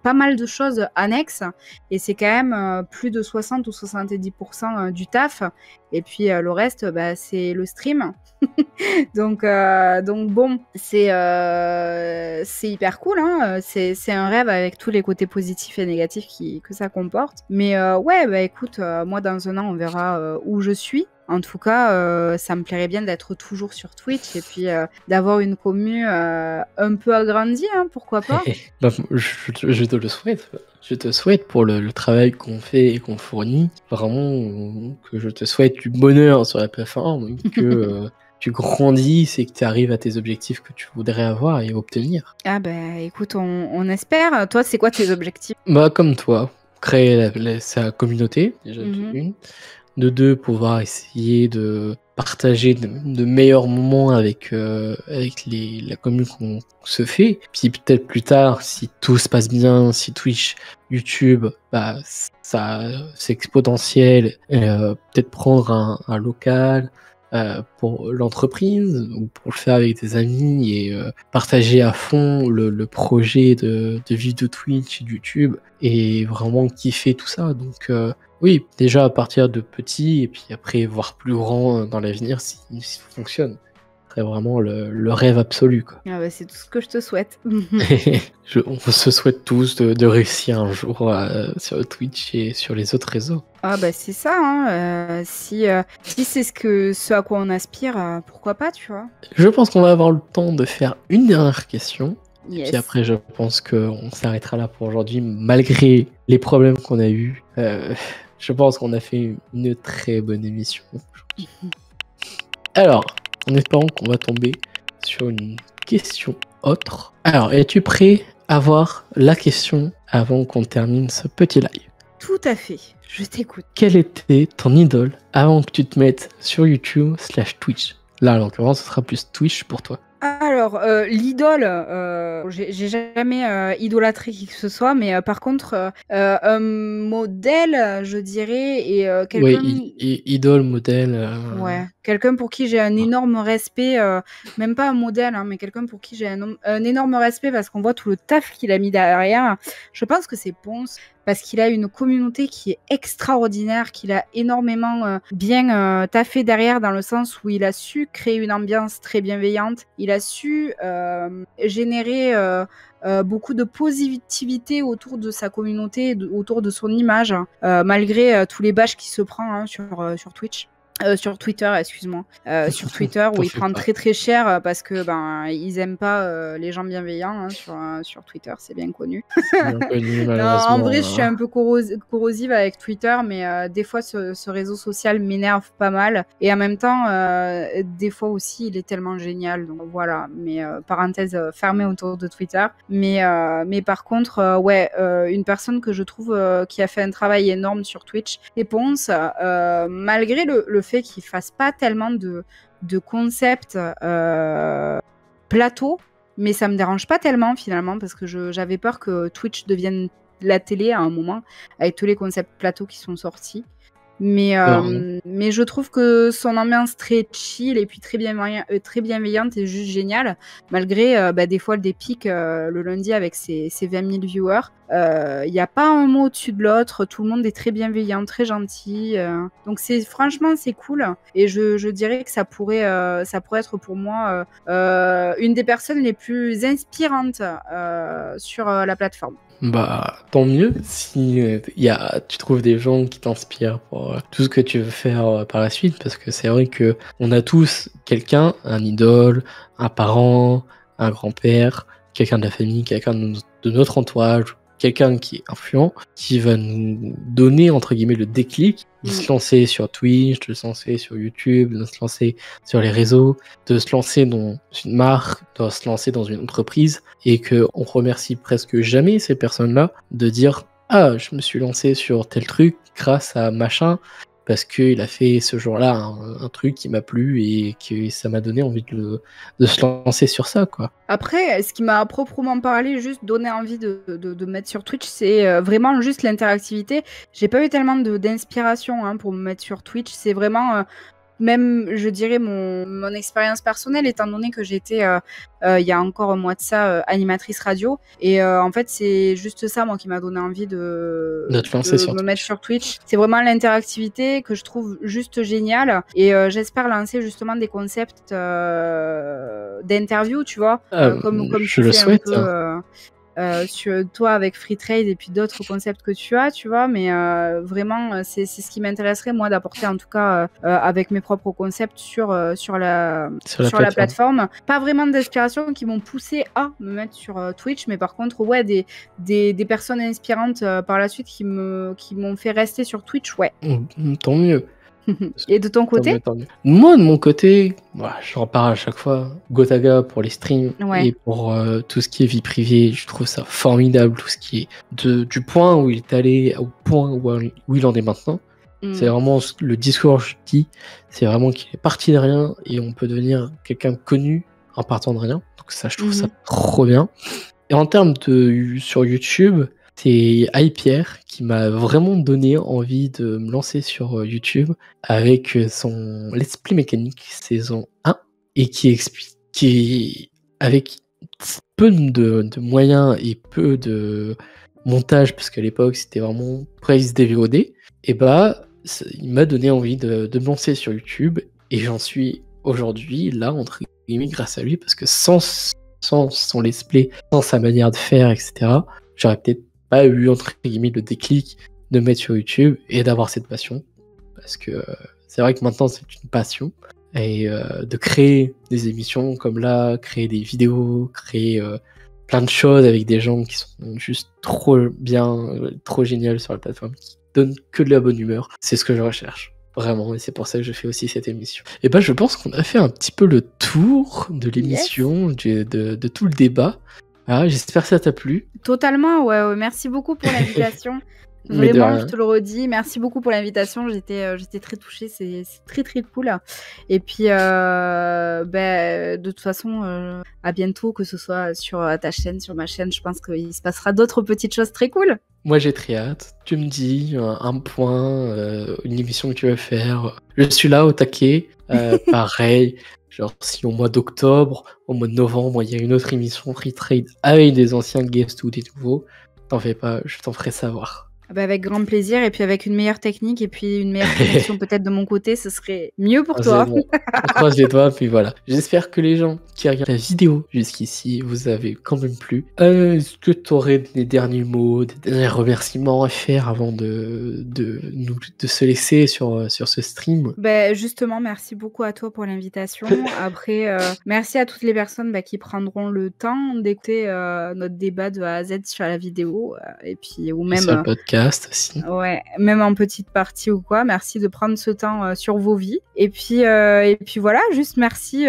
pas mal de choses annexes, et c'est quand même plus de 60 ou 70% du taf, et puis le reste, c'est le stream. donc bon, c'est hyper cool, hein. C'est un rêve avec tous les côtés positifs et négatifs que ça comporte, mais écoute, moi dans un an on verra où je suis. En tout cas, ça me plairait bien d'être toujours sur Twitch, et puis d'avoir une commu un peu agrandie, hein, pourquoi pas. Je te le souhaite. Je te souhaite pour le travail qu'on fait et qu'on fournit. Vraiment, que je te souhaite du bonheur sur la plateforme, que tu grandisses et que tu arrives à tes objectifs que tu voudrais avoir et obtenir. Ah écoute, on espère. Toi, c'est quoi tes objectifs? Comme toi, créer sa communauté, déjà une. De deux, pouvoir essayer de partager de meilleurs moments avec la commune qu'on se fait. Puis peut-être plus tard, si tout se passe bien, si Twitch, YouTube, ça c'est exponentiel, peut-être prendre un local pour l'entreprise, ou pour le faire avec des amis et partager à fond le projet de vie de Twitch et de YouTube, et vraiment kiffer tout ça. Donc oui, déjà à partir de petit, et puis après voir plus grand dans l'avenir si ça fonctionne. C'est vraiment le rêve absolu, quoi. C'est tout ce que je te souhaite. On se souhaite tous de réussir un jour sur Twitch et sur les autres réseaux. C'est ça, hein. Si c'est ce à quoi on aspire, pourquoi pas, tu vois. Je pense qu'on va avoir le temps de faire une dernière question. Yes. Puis après, je pense qu'on s'arrêtera là pour aujourd'hui, malgré les problèmes qu'on a eus. Je pense qu'on a fait une très bonne émission aujourd'hui. Alors, en espérant qu'on va tomber sur une question autre. Alors, es-tu prêt à voir la question avant qu'on termine ce petit live? Tout à fait, je t'écoute. Quelle était ton idole avant que tu te mettes sur YouTube/Twitch? Là, en l'occurrence, ce sera plus Twitch pour toi. Alors, l'idole, j'ai jamais idolâtré qui que ce soit, mais par contre, un modèle, je dirais, et quelqu'un... Oui, idole, modèle... Ouais, quelqu'un pour qui j'ai un énorme respect, même pas un modèle, hein, mais quelqu'un pour qui j'ai un énorme respect, parce qu'on voit tout le taf qu'il a mis derrière. Je pense que c'est Ponce, parce qu'il a une communauté qui est extraordinaire, qu'il a énormément bien taffé derrière, dans le sens où il a su créer une ambiance très bienveillante, il a su générer beaucoup de positivité autour de sa communauté, autour de son image, malgré tous les bâches qu'il se prend, hein, sur Twitch. Sur Twitter, excuse-moi. Sur Twitter, où ils prennent très très cher parce que ils aiment pas les gens bienveillants sur Twitter, c'est bien connu. Bien connu, Non, en vrai, je suis un peu corrosive avec Twitter, mais des fois, ce réseau social m'énerve pas mal. Et en même temps, des fois aussi, il est tellement génial. Donc voilà, mais parenthèse fermée autour de Twitter. Mais par contre, ouais, une personne que je trouve qui a fait un travail énorme sur Twitch, c'est Ponce, malgré le fait qu'il fasse pas tellement de concepts plateau, mais ça me dérange pas tellement finalement parce que j'avais peur que Twitch devienne la télé à un moment avec tous les concepts plateaux qui sont sortis. Mais je trouve que son ambiance très chill et puis très bienveillante est juste géniale, malgré des fois des pics le lundi avec ses 20 000 viewers. Il n'y a pas un mot au-dessus de l'autre, tout le monde est très bienveillant, très gentil. Donc franchement, c'est cool. Et je dirais que ça pourrait être pour moi une des personnes les plus inspirantes sur la plateforme. Bah, tant mieux si tu trouves des gens qui t'inspirent pour tout ce que tu veux faire par la suite, parce que c'est vrai que on a tous quelqu'un, un idole, un parent, un grand-père, quelqu'un de la famille, quelqu'un de notre entourage, quelqu'un qui est influent, qui va nous donner, entre guillemets, le déclic de se lancer sur Twitch, de se lancer sur YouTube, de se lancer sur les réseaux, de se lancer dans une marque, de se lancer dans une entreprise, et qu'on remercie presque jamais ces personnes-là de dire « Ah, je me suis lancé sur tel truc grâce à machin », parce qu'il a fait ce jour-là un truc qui m'a plu et que ça m'a donné envie de se lancer sur ça, quoi. Après, ce qui m'a proprement parlé, juste donné envie de mettre sur Twitch, c'est vraiment juste l'interactivité. J'ai pas eu tellement d'inspiration pour me mettre sur Twitch. C'est vraiment... même, je dirais, mon expérience personnelle, étant donné que j'étais, il y a encore un mois de ça, animatrice radio. Et en fait, c'est juste ça, moi, qui m'a donné envie de me mettre sur Twitch. C'est vraiment l'interactivité que je trouve juste géniale. Et j'espère lancer justement des concepts d'interview, tu vois, comme je le souhaite. sur toi avec Free Trade et puis d'autres concepts que tu as, tu vois, mais vraiment c'est ce qui m'intéresserait moi d'apporter en tout cas avec mes propres concepts sur la plateforme. Pas vraiment d'inspiration qui m'ont poussé à me mettre sur Twitch, mais par contre ouais des personnes inspirantes par la suite qui m'ont fait rester sur Twitch, ouais. Tant mieux. Et de ton côté? Tant mieux. Moi, de mon côté, j'en parle à chaque fois. Gotaga pour les streams et pour tout ce qui est vie privée, je trouve ça formidable. Tout ce qui est du point où il est allé au point où il en est maintenant. C'est vraiment le discours, je dis, c'est vraiment qu'il est parti de rien et on peut devenir quelqu'un de connu en partant de rien. Donc ça, je trouve ça trop bien. Et en termes sur YouTube, c'est iPierre qui m'a vraiment donné envie de me lancer sur YouTube avec son Let's Play mécanique saison 1 et qui avec peu de moyens et peu de montage, parce qu'à l'époque c'était vraiment Praise des VOD, et il m'a donné envie de me lancer sur YouTube et j'en suis aujourd'hui là entre guillemets grâce à lui, parce que sans son let's play, sans sa manière de faire, etc., j'aurais peut-être pas eu entre guillemets le déclic de mettre sur YouTube et d'avoir cette passion, parce que c'est vrai que maintenant c'est une passion, et de créer des émissions comme là, créer des vidéos, créer plein de choses avec des gens qui sont juste trop bien, trop génial sur la plateforme, qui donnent que de la bonne humeur, c'est ce que je recherche. Vraiment, et c'est pour ça que je fais aussi cette émission. Et je pense qu'on a fait un petit peu le tour de l'émission, de tout le débat. Ah, j'espère que ça t'a plu. Totalement, ouais. Merci beaucoup pour l'invitation. Vraiment, je te le redis. Merci beaucoup pour l'invitation. J'étais très touchée. C'est très, très cool. Et puis, de toute façon, à bientôt, que ce soit sur ta chaîne, sur ma chaîne. Je pense qu'il se passera d'autres petites choses très cool. Moi, j'ai très hâte. Tu me dis un point, une émission que tu veux faire. Je suis là au taquet. Pareil. Genre, si au mois d'octobre, au mois de novembre, il y a une autre émission Free Trade avec des anciens guests ou des nouveaux, t'en fais pas, je t'en ferai savoir. Bah, avec grand plaisir, et puis avec une meilleure technique et puis une meilleure connexion peut-être de mon côté, ce serait mieux pour toi. On croise les doigts, puis voilà. J'espère que les gens qui regardent la vidéo jusqu'ici vous avez quand même plu. Est-ce que tu aurais des derniers mots, des derniers remerciements à faire avant de se laisser sur ce stream? Bah, justement, merci beaucoup à toi pour l'invitation. Après, merci à toutes les personnes qui prendront le temps d'écouter notre débat de A à Z sur la vidéo, et puis ou même sur le podcast aussi. Ouais, même en petite partie ou quoi. Merci de prendre ce temps sur vos vies. Et puis voilà, juste merci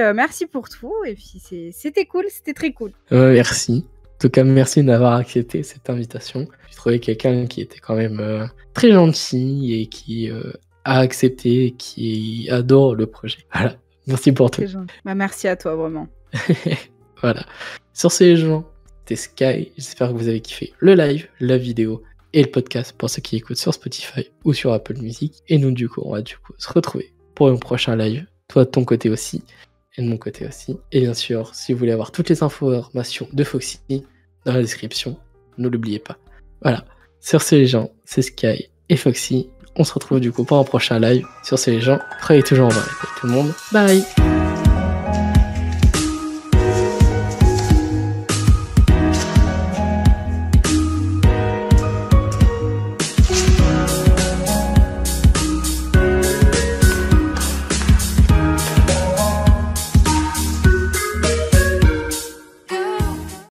pour tout. Et puis c'était cool, c'était très cool. Merci. En tout cas, merci d'avoir accepté cette invitation. J'ai trouvé quelqu'un qui était quand même très gentil et qui a accepté et qui adore le projet. Voilà. Merci pour tout. Merci à toi, vraiment. Voilà. Sur ces gens, c'était Sky. J'espère que vous avez kiffé le live, la vidéo et le podcast pour ceux qui écoutent sur Spotify ou sur Apple Music. Et nous, du coup, on va se retrouver pour un prochain live. Toi, de ton côté aussi. Et de mon côté aussi. Et bien sûr, si vous voulez avoir toutes les informations de Foxy dans la description, ne l'oubliez pas. Voilà. Sur ces gens, c'est Sky et Foxy. On se retrouve du coup pour un prochain live. Sur ces gens, croyez toujours en vrai. Tout le monde, bye!